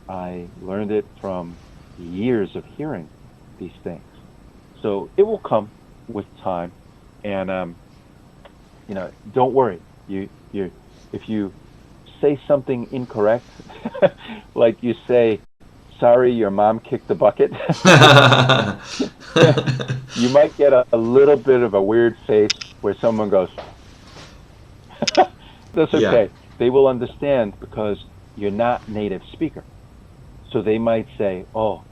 I learned it from years of hearing these things. So it will come with time. And, don't worry. If you say something incorrect, like you say, sorry, your mom kicked the bucket, you might get a little bit of a weird face where someone goes, that's okay. Yeah. They will understand because you're not native speaker. So they might say, oh,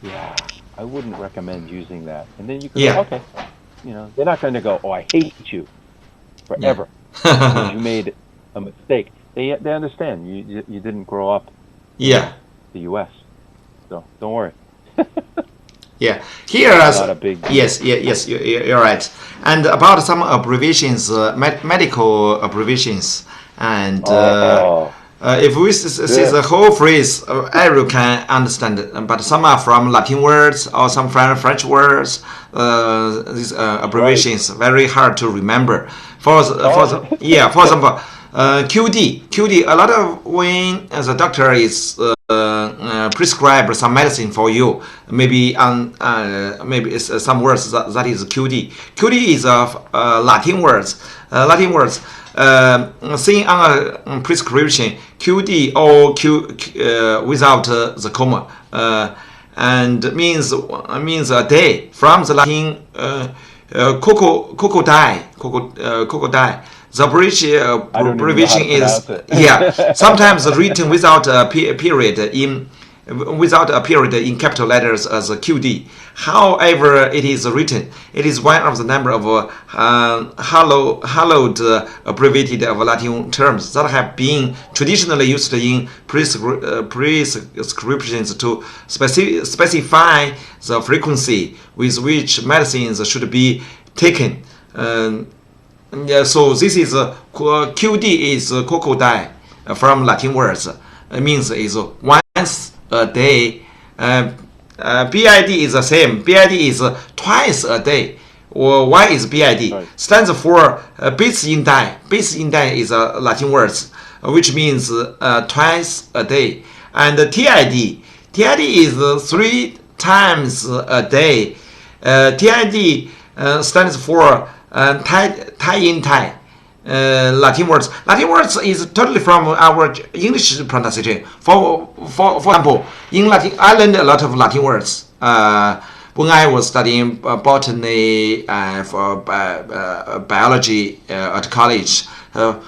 yeah, I wouldn't recommend using that. And then you can go, okay. They're not going to go, oh, I hate you forever because you made a mistake. They understand. You didn't grow up in the U.S. So don't worry. Yeah, here not a big deal. Yes, you're right. And about some abbreviations, medical abbreviations, and if we see the whole phrase, everyone can understand it. But some are from Latin words or some from French words. These abbreviations very hard to remember. For example, QD. A lot of when the doctor is prescribe some medicine for you, maybe it's some words that is QD. QD is Latin words. Saying on a prescription QD or Q without the comma, and means a day from the Latin coco die. The abbreviation is sometimes written without a period in capital letters as a QD. However, it is written. It is one of the number of hallowed abbreviated of Latin terms that have been traditionally used in prescriptions to specify the frequency with which medicines should be taken. So this is QD is crocodile from Latin words. It means is once a day. BID is the same. BID is twice a day. Or why is BID? Right. Stands for bis in die. Bis in die is Latin words, which means twice a day. And TID is 3 times a day. TID stands for tie-in. Latin words. Latin words is totally from our English pronunciation. For example, in Latin, I learned a lot of Latin words. When I was studying botany for biology at college.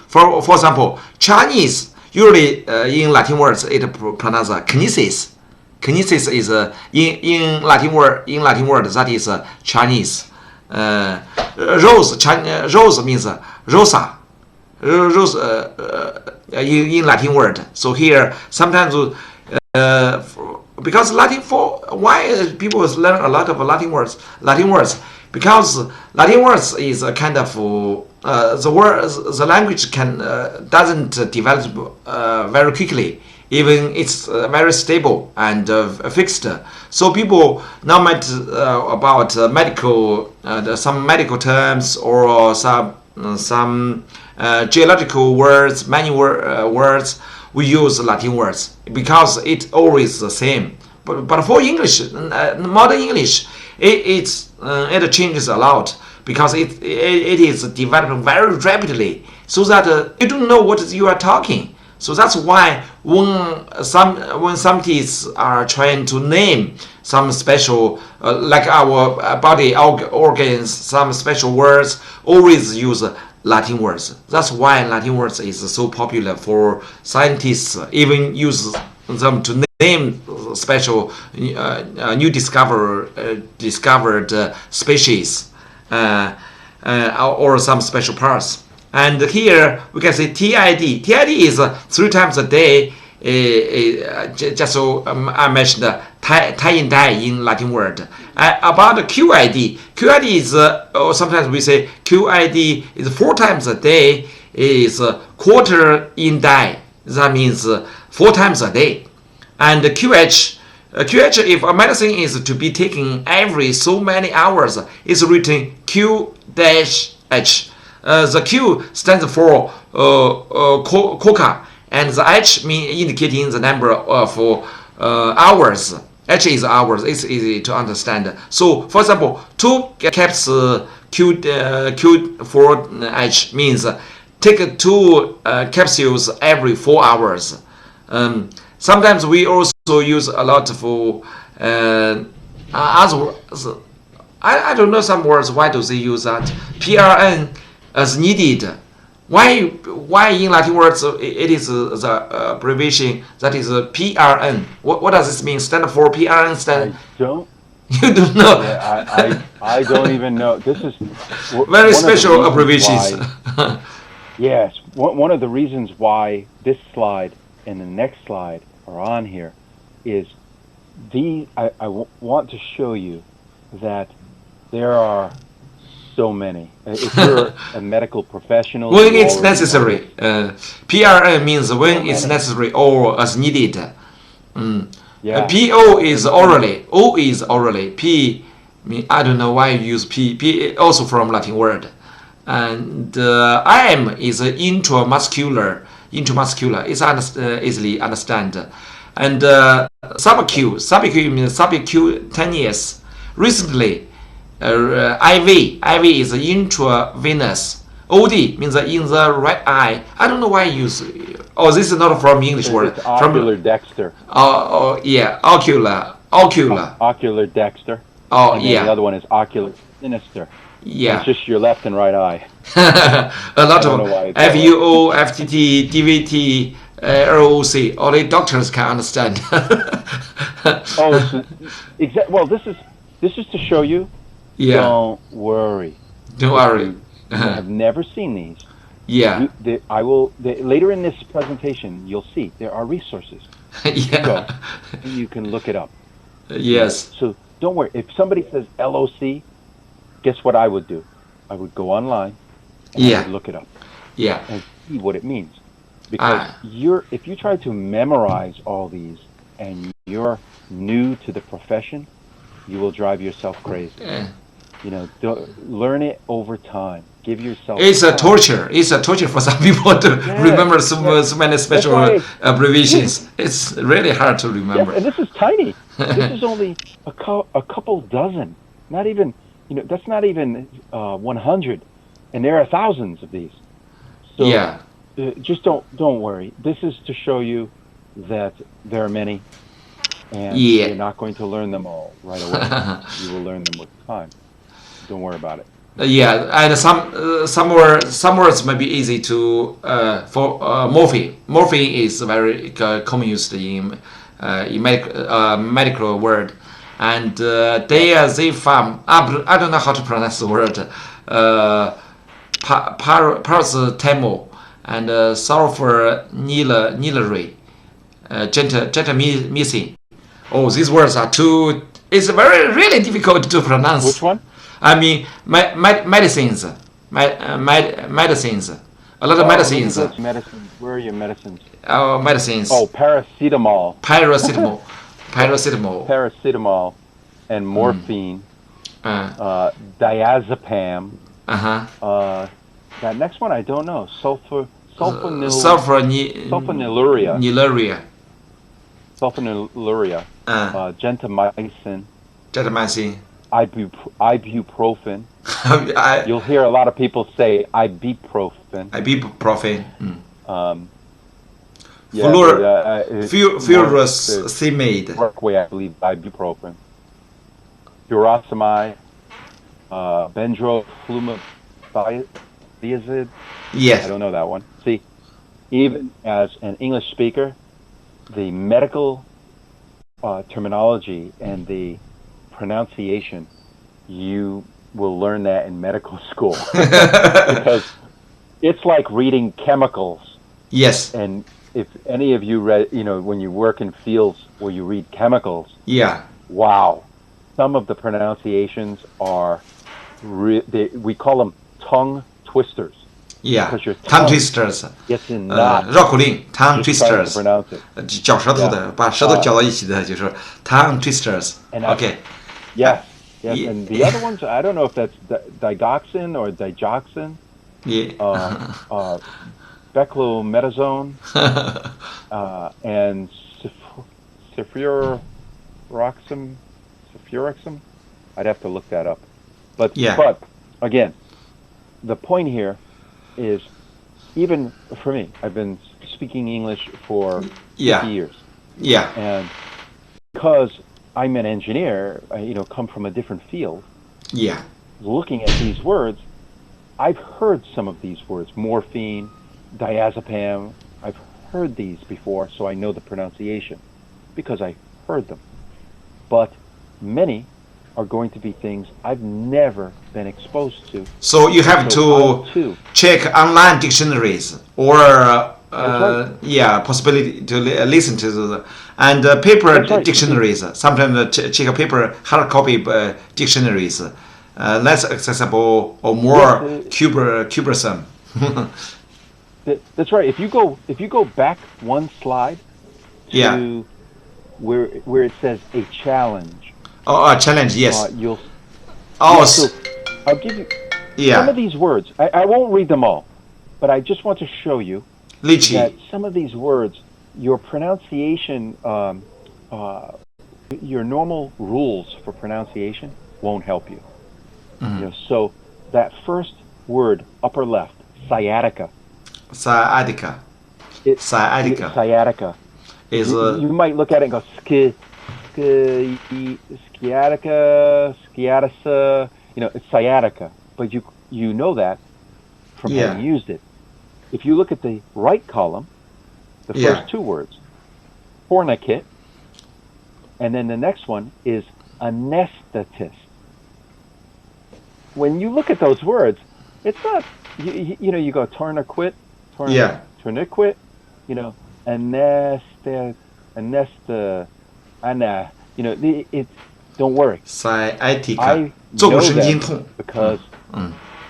For example, Chinese usually in Latin words it pronounced kinesis. Kinesis is in Latin word that is Chinese. Rose means rosa. Rose in Latin word. So here sometimes because why people learn a lot of Latin words because Latin words is a kind of the language doesn't develop very quickly. Even it's very stable and fixed. So people now might about medical some medical terms or some geological words, many words we use Latin words because it's always the same. But for English, modern English, it changes a lot because it is developing very rapidly, so that you don't know what you are talking. So that's why when scientists are trying to name some special, like our body organs, some special words, always use Latin words. That's why Latin words is so popular for scientists. Even use them to name special new discovered species or some special parts. And here we can say TID. TID is 3 times a day. Just so I mentioned tie-in die in Latin word. About QID. QID is or sometimes we say QID is 4 times a day. Is quarter in die. That means 4 times a day. And QH, if a medicine is to be taken every so many hours, is written Q-H. The Q stands for coca, and the H indicating the number of hours. H is hours. It's easy to understand. So, for example, 2 caps Q for H means take 2 capsules every 4 hours. Sometimes we also use a lot for other words. I don't know some words. Why do they use that? PRN as needed. Why in Latin words it is the abbreviation that is PRN? What does this mean? Stand for PRN? Stand. I don't. You don't know. Yeah, I don't even know. This is very special abbreviations. Yes, one of the reasons why this slide and the next slide are on here is I want to show you that there are so many. If you're a medical professional, when it's necessary, PRN means when it's necessary or as needed. Yeah. PO is orally. O is orally. P, I don't know why you use P. P also from Latin word. And IM is intramuscular. It's easily understand. And sub-Q means subcutaneous. Recently, IV is intravenous. OD means in the right eye. I don't know why you use. Oh, this is not from English word. It's ocular dexter. Oh, yeah, ocular. Ocular dexter. Oh, and then yeah. The other one is ocular sinister. Yeah. It's just your left and right eye. A lot of FUO, FTT, DVT, ROC. Only doctors can understand. Well, this is to show you. Yeah. Don't worry. Don't worry. I have never seen these. Yeah. Later in this presentation, you'll see there are resources. Yeah. And you can look it up. Yes. So don't worry. If somebody says LOC, guess what I would do? I would go online and I would look it up. Yeah. And see what it means. Because if you try to memorize all these and you're new to the profession, you will drive yourself crazy. Learn it over time. Give yourself. It's a torture. It's a torture for some people to remember so many special abbreviations. It's really hard to remember. And this is tiny. This is only a couple dozen. Not even. That's not even 100, and there are thousands of these. So just don't worry. This is to show you that there are many, and you're not going to learn them all right away. You will learn them with time. Don't worry about it. And some words may be easy to for morphine. Morphine is very common used in medical word. And they found, I don't know how to pronounce the word, paracetamol and sulfonylurea, gentamicin. Oh, these words are it's really difficult to pronounce. Which one? I mean, medicines. Medicines. A lot of medicines. Medicines. Where are your medicines? Oh, medicines. Oh, paracetamol. Paracetamol and morphine. Diazepam. That next one I don't know. Sulfonylurea. Gentamicin. Ibuprofen. You'll hear a lot of people say ibuprofen. Furosemide. Workway, I believe, ibuprofen. Furosemide. Benzoflumethiazide. Yes. I don't know that one. See, even as an English speaker, the medical terminology and the pronunciation, you will learn that in medical school. Because it's like reading chemicals. Yes. And if any of you read, when you work in fields where you read chemicals, wow, some of the pronunciations are, we call them tongue twisters. Yeah, Because your tongue twisters. gets in knots. 绕口令 tongue just trying to twisters. pronounce it. 绞舌头的，把舌头绞到一起的，就是 tongue twisters. And Okay. Yes. And the other ones, I don't know if that's digoxin or digoxin. Yeah. Beclometazone. And cefuroxime. I'd have to look that up. But again, the point here is, even for me, I've been speaking English for 50 years. Yeah. And because I'm an engineer, come from a different field. Yeah. Looking at these words, I've heard some of these words, morphine, diazepam. I've heard these before, so I know the pronunciation because I heard them. But many are going to be things I've never been exposed to. So you have to check online dictionaries or possibility to listen to the paper dictionaries. Sometimes check a paper hard copy dictionaries, less accessible or more cumbersome. That's right. If you go back one slide to where it says a challenge. Oh, a challenge, yes. So I'll give you some of these words. I won't read them all, but I just want to show you that some of these words, your pronunciation, your normal rules for pronunciation won't help you. So that first word, upper left, sciatica. Sciatica. Sciatica. Is you might look at it and go sciatica, sciatica. It's sciatica, but you know that from having used it. If you look at the right column, the first two words, tourniquet, and then the next one is anesthetist. When you look at those words, it's not, you go tourniquet, tourniquet, don't worry. Sciatica. Because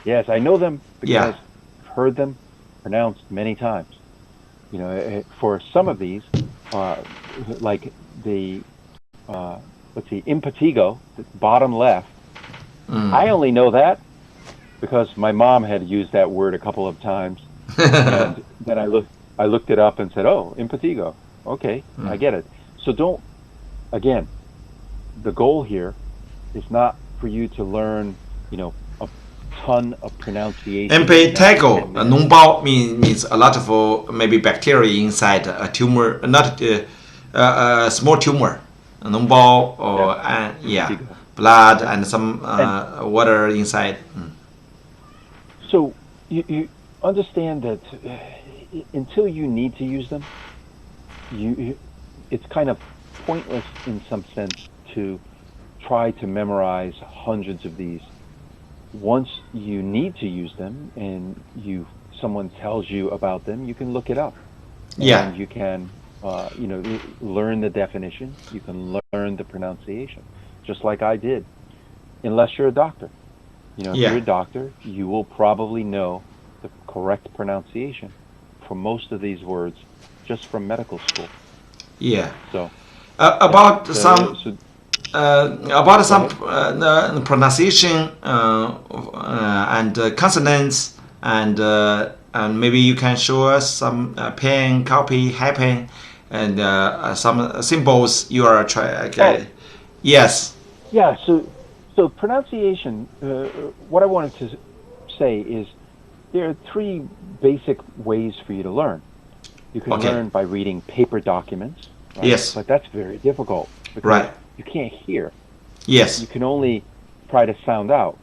yes, I know them because I've heard them pronounced many times. For some of these, like the impetigo, the bottom left. I only know that because my mom had used that word a couple of times, and then I looked it up and said, "Oh, impetigo. Okay, I get it." So again, the goal here is not for you to learn, a ton of pronunciation. Impetigo, 脓包 means a lot of maybe bacteria inside a tumor, not a small tumor. 脓包 blood and some water inside. So you understand that until you need to use them, it's kind of pointless in some sense to try to memorize hundreds of these. Once you need to use them and someone tells you about them, you can look it up. And you can learn the definition, you can learn the pronunciation, just like I did. Unless you're a doctor. If you're a doctor, you will probably know the correct pronunciation for most of these words just from medical school. So about some pronunciation and consonants and maybe you can show us some pen, copy, happen, and some symbols you are trying. Yes. Yeah. So pronunciation. What I wanted to say is there are three basic ways for you to learn. You can learn by reading paper documents. Right? Yes. But that's very difficult because you can't hear. Yes. You can only try to sound out.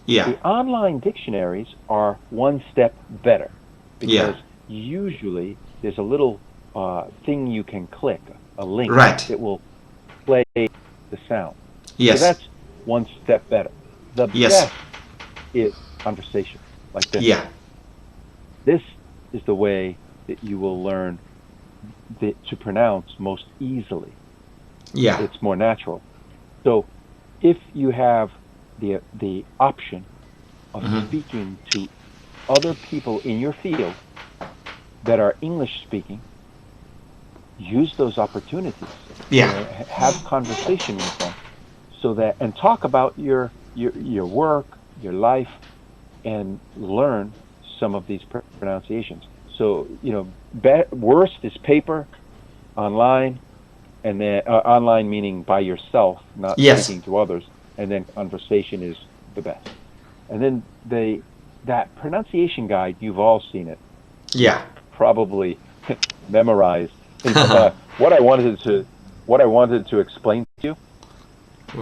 Yeah. The online dictionaries are one step better because usually there's a little thing you can click, a link that will play the sound. Yes. So that's one step better. The best is conversation like this. Yeah. This is the way that you will learn to pronounce most easily. Yeah. It's more natural. So if you have the option of speaking to other people in your field that are English speaking, use those opportunities. Yeah. Have conversation with them, so that, and talk about your work, your life, and learn some of these pronunciations. So, worst is paper, online, and then online meaning by yourself, not speaking to others, and then conversation is the best. And then that pronunciation guide, you've all seen it. Yeah. Probably memorized. What I wanted to explain to you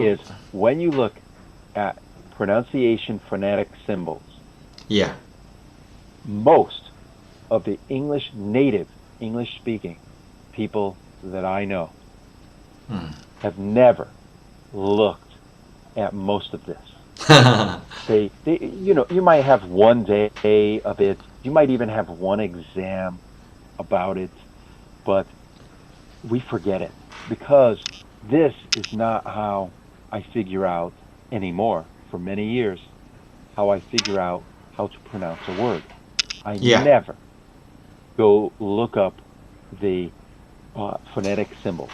is when you look at pronunciation phonetic symbols. Yeah. Most of the native English speaking people that I know have never looked at most of this. They you might have one day of it. You might even have one exam about it, but we forget it because this is not how I figure out anymore. For many years, how I figure out how to pronounce a word. I never go look up the phonetic symbols.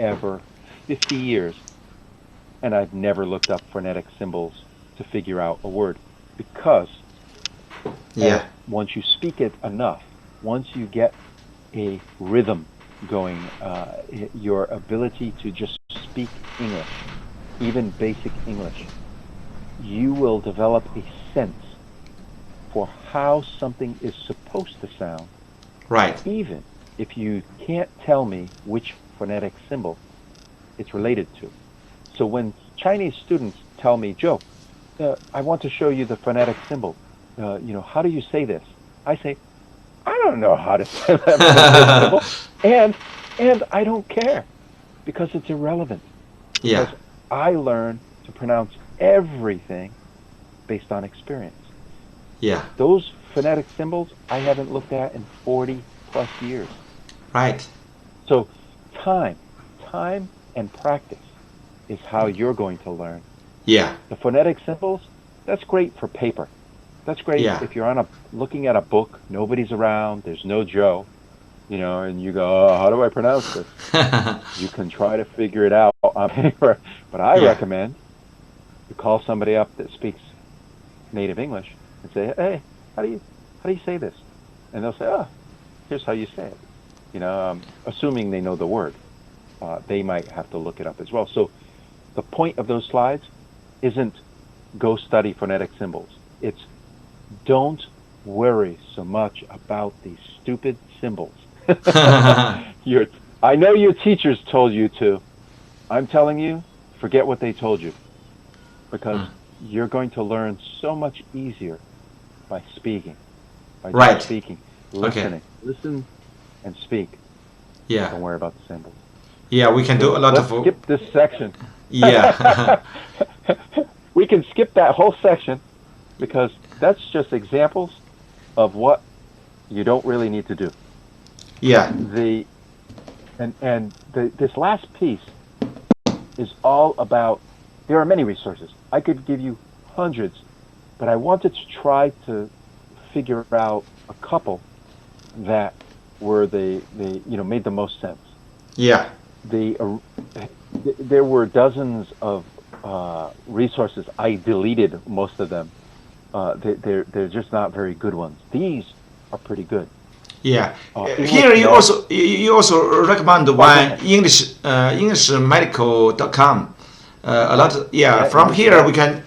Ever. 50 years. And I've never looked up phonetic symbols to figure out a word. Because once you speak it enough, once you get a rhythm going, your ability to just speak English, even basic English, you will develop a sense for how something is supposed to sound. Right. Even if you can't tell me which phonetic symbol it's related to. So when Chinese students tell me, Joe, I want to show you the phonetic symbol. How do you say this? I say, I don't know how to say that phonetic symbol. And I don't care because it's irrelevant. Yeah. Because I learn to pronounce everything based on experience. Yeah. Those phonetic symbols I haven't looked at in 40 plus years. Right. So time and practice is how you're going to learn. Yeah. The phonetic symbols, that's great for paper. That's great if you're looking at a book, nobody's around, there's no Joe, and you go, how do I pronounce this? You can try to figure it out on paper, but I recommend you call somebody up that speaks native English and say, hey, how do you say this? And they'll say, here's how you say it. Assuming they know the word, they might have to look it up as well. So the point of those slides isn't go study phonetic symbols. It's don't worry so much about these stupid symbols. I know your teachers told you to. I'm telling you, forget what they told you. Because you're going to learn so much easier by speaking. By just speaking. Listening. Listen and speak. Yeah. Don't worry about the symbols. Yeah, we can do a lot Let's of... skip this section. Yeah. We can skip that whole section because that's just examples of what you don't really need to do. Yeah. This last piece is all about, there are many resources. I could give you hundreds, but I wanted to try to figure out a couple that were made the most sense. Yeah. There were dozens of resources. I deleted most of them. They're just not very good ones. These are pretty good. Yeah. Here you also recommend one EnglishMedical.com. A lot. From here we can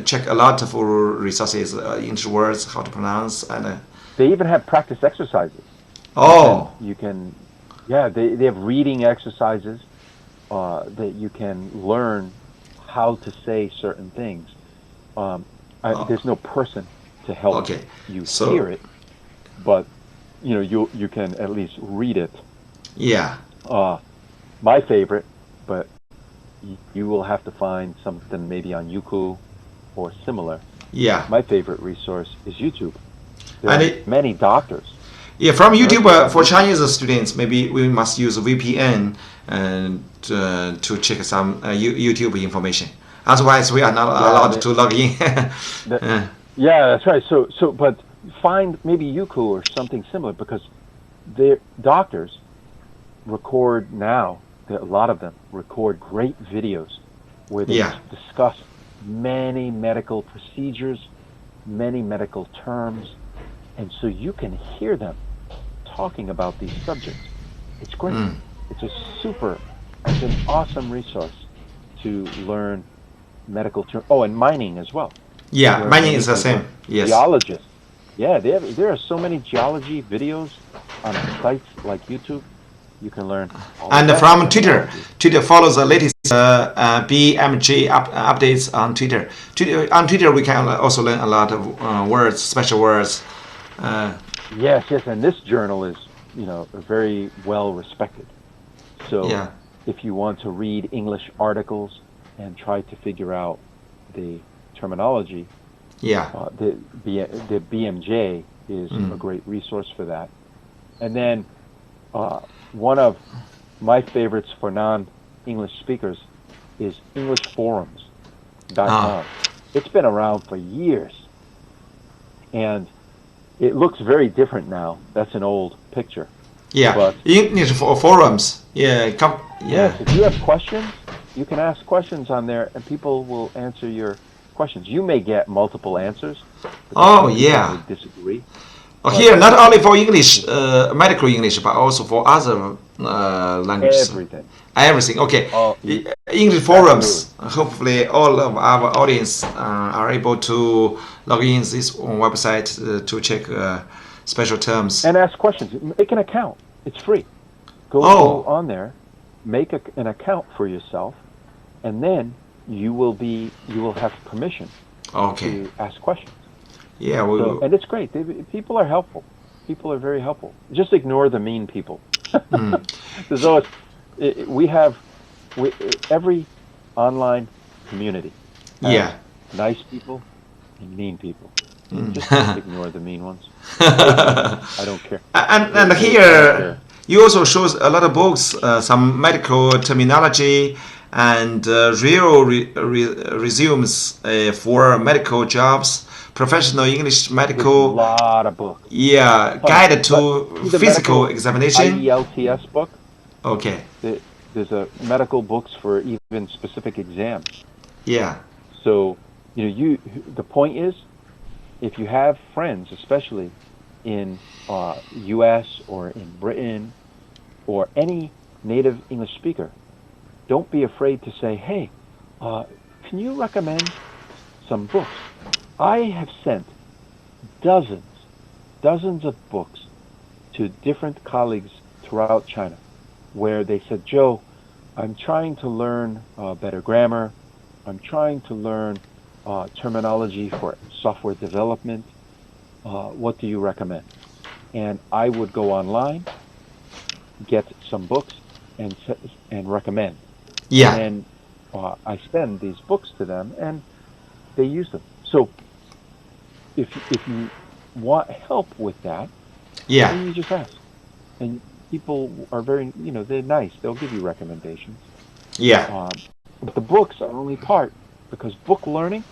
check a lot of resources, English words, how to pronounce, and. They even have practice exercises. Oh. You can. They have reading exercises that you can learn how to say certain things. There's no person to help you hear it, but you can at least read it. Yeah. My favorite, but you will have to find something maybe on Youku or similar. Yeah. My favorite resource is YouTube. There are many doctors. Yeah, from YouTube for Chinese students, maybe we must use VPN to check some YouTube information. Otherwise, we are not allowed to log in. Yeah, that's right. But find maybe Youku or something similar, because their doctors record now. A lot of them record great videos where they discuss many medical procedures, many medical terms, and so you can hear them talking about these subjects. It's great. It's an awesome resource to learn medical terms. Oh, and mining as well. Yeah, mining is the same. Yes. Geologists. Yeah, there are so many geology videos on sites like YouTube. You can learn. And from Twitter follows the latest BMG updates on Twitter. On Twitter, we can also learn a lot of words, special words. Yes, and this journal is, very well respected. So if you want to read English articles and try to figure out the terminology, the BMJ is a great resource for that. And then one of my favorites for non-English speakers is EnglishForums.com. It's been around for years, and it looks very different now. That's an old picture. Yeah, but English forums. Yes, if you have questions, you can ask questions on there, and people will answer your questions. You may get multiple answers. Disagree. Here, not only for English, medical English, but also for other languages. Everything. Okay. English forums. Hopefully, all of our audience are able to log in this website to check special terms and ask questions. Make an account. It's free. Go on there, make an account for yourself, and then you will have permission to ask questions. Yeah, and it's great. People are helpful. People are very helpful. Just ignore the mean people. There's always, every online community has nice people and mean people. Just ignore the mean ones. I don't care. And here, you also shows a lot of books, some medical terminology, and real resumes for medical jobs. Professional English medical. There's a lot of books. Yeah, guide to physical examination. IELTS book. Okay. There's a medical books for even specific exams. Yeah. So the point is, if you have friends, especially in U.S. or in Britain or any native English speaker, don't be afraid to say, "Hey, can you recommend some books?" I have sent dozens of books to different colleagues throughout China, where they said, "Joe, I'm trying to learn better grammar. I'm trying to learn terminology for software development. What do you recommend?" And I would go online, get some books, and recommend. Yeah. And I send these books to them, and they use them. So if you want help with that, then you just ask. And people are very, they're nice. They'll give you recommendations. Yeah. But the books are only part, because book learning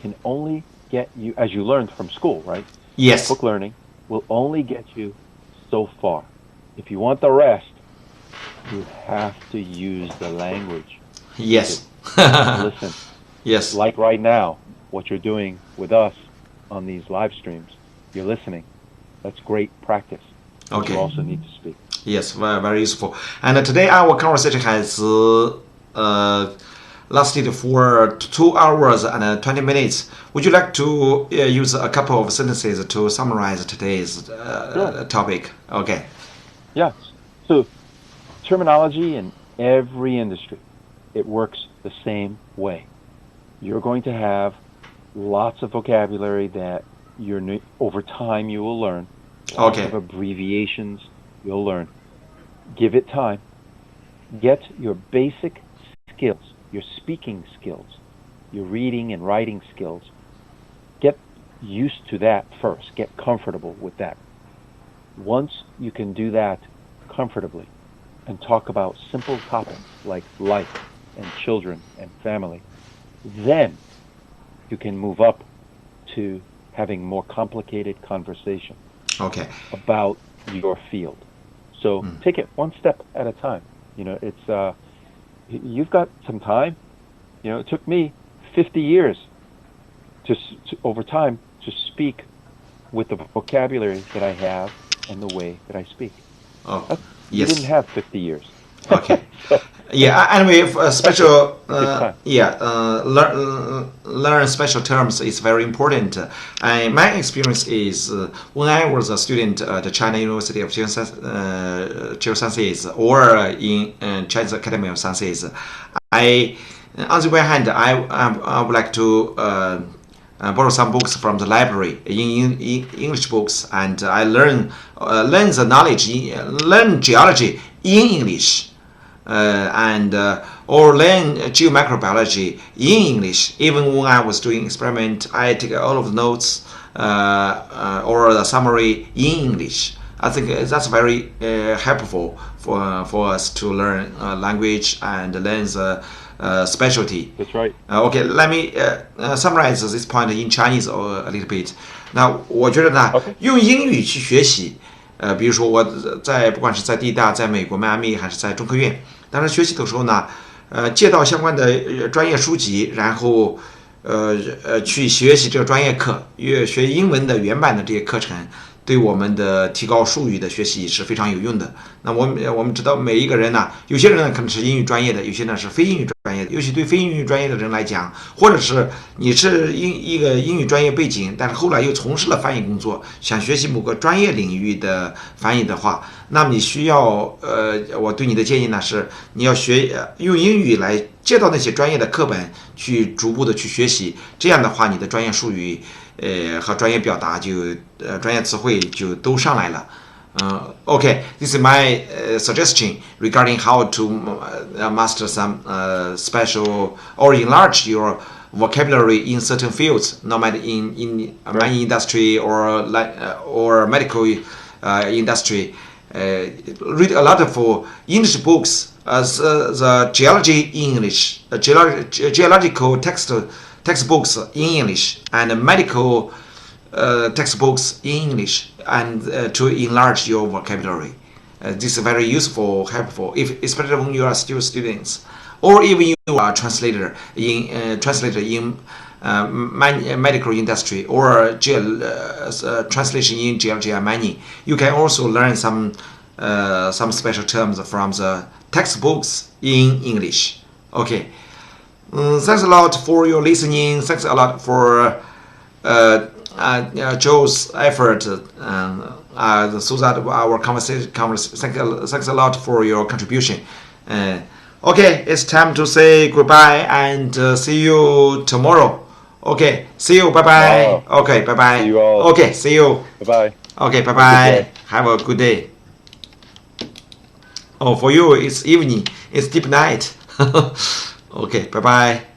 can only get you, as you learned from school, right? Yes. Book learning will only get you so far. If you want the rest, you have to use the language. Yes. Listen. Yes. Like right now, what you're doing with us on these live streams, you're listening. That's great practice. But you also need to speak. Yes, very, very useful. And today our conversation has lasted for 2 hours and 20 minutes. Would you like to use a couple of sentences to summarize today's topic? Okay. Yes. So terminology in every industry, it works the same way. You're going to have lots of vocabulary that over time you will learn. Lots of abbreviations you'll learn. Give it time. Get your basic skills, your speaking skills, your reading and writing skills. Get used to that first. Get comfortable with that. Once you can do that comfortably and talk about simple topics like life and children and family, then you can move up to having more complicated conversation Okay. about your field. So take it one step at a time. It's you've got some time. It took me 50 years to over time to speak with the vocabulary that I have and the way that I speak. Oh, You yes. didn't have 50 years. Okay. Yeah. Anyway, special. Learn special terms is very important. My experience is when I was a student at the China University of Geosciences or in Chinese Academy of Sciences, on the one hand, I would like to borrow some books from the library in English books, and I learn the knowledge, learn geology in English, or learn geomicrobiology in English. Even when I was doing experiment, I take all of the notes or the summary in English. I think that's very helpful for us to learn language and learn the specialty. That's right. Okay, let me summarize this point in Chinese a little bit. 那我觉得呢，用英语去学习，比如说我不管是在地大、在美国迈阿密还是在中科院，当时学习的时候呢，借到相关的专业书籍，然后去学习这个专业课，学英文的原版的这些课程。对我们的提高术语的学习是非常有用的。那我们知道每一个人呢，有些人呢可能是英语专业的，有些呢是非英语专业的。尤其对非英语专业的人来讲，或者是你是一个英语专业背景，但是后来又从事了翻译工作，想学习某个专业领域的翻译的话，那么你需要我对你的建议呢是，你要用英语来借到那些专业的课本去逐步的去学习，这样的话你的专业术语和专业表达专业词汇就都上来了。Okay, this is my suggestion regarding how to master some special or enlarge your vocabulary in certain fields, no matter in mining industry or medical industry. Read a lot of English books, the geology in English, geological textbooks in English, and medical textbooks in English, and to enlarge your vocabulary. This is very useful, helpful, especially when you are still students, or even you are a translator in medical industry or translation in geology and mining. You can also learn some special terms from the textbooks in English. Okay. Thanks a lot for your listening. Thanks a lot for Joe's effort so that our conversation. Thanks a lot for your contribution. Okay, it's time to say goodbye and see you tomorrow. Okay, see you. Bye bye. Okay, bye bye. See you all. Okay, see you. Bye bye. Okay, bye bye. Have a good day. Oh, for you it's evening. It's deep night. Okay, bye bye.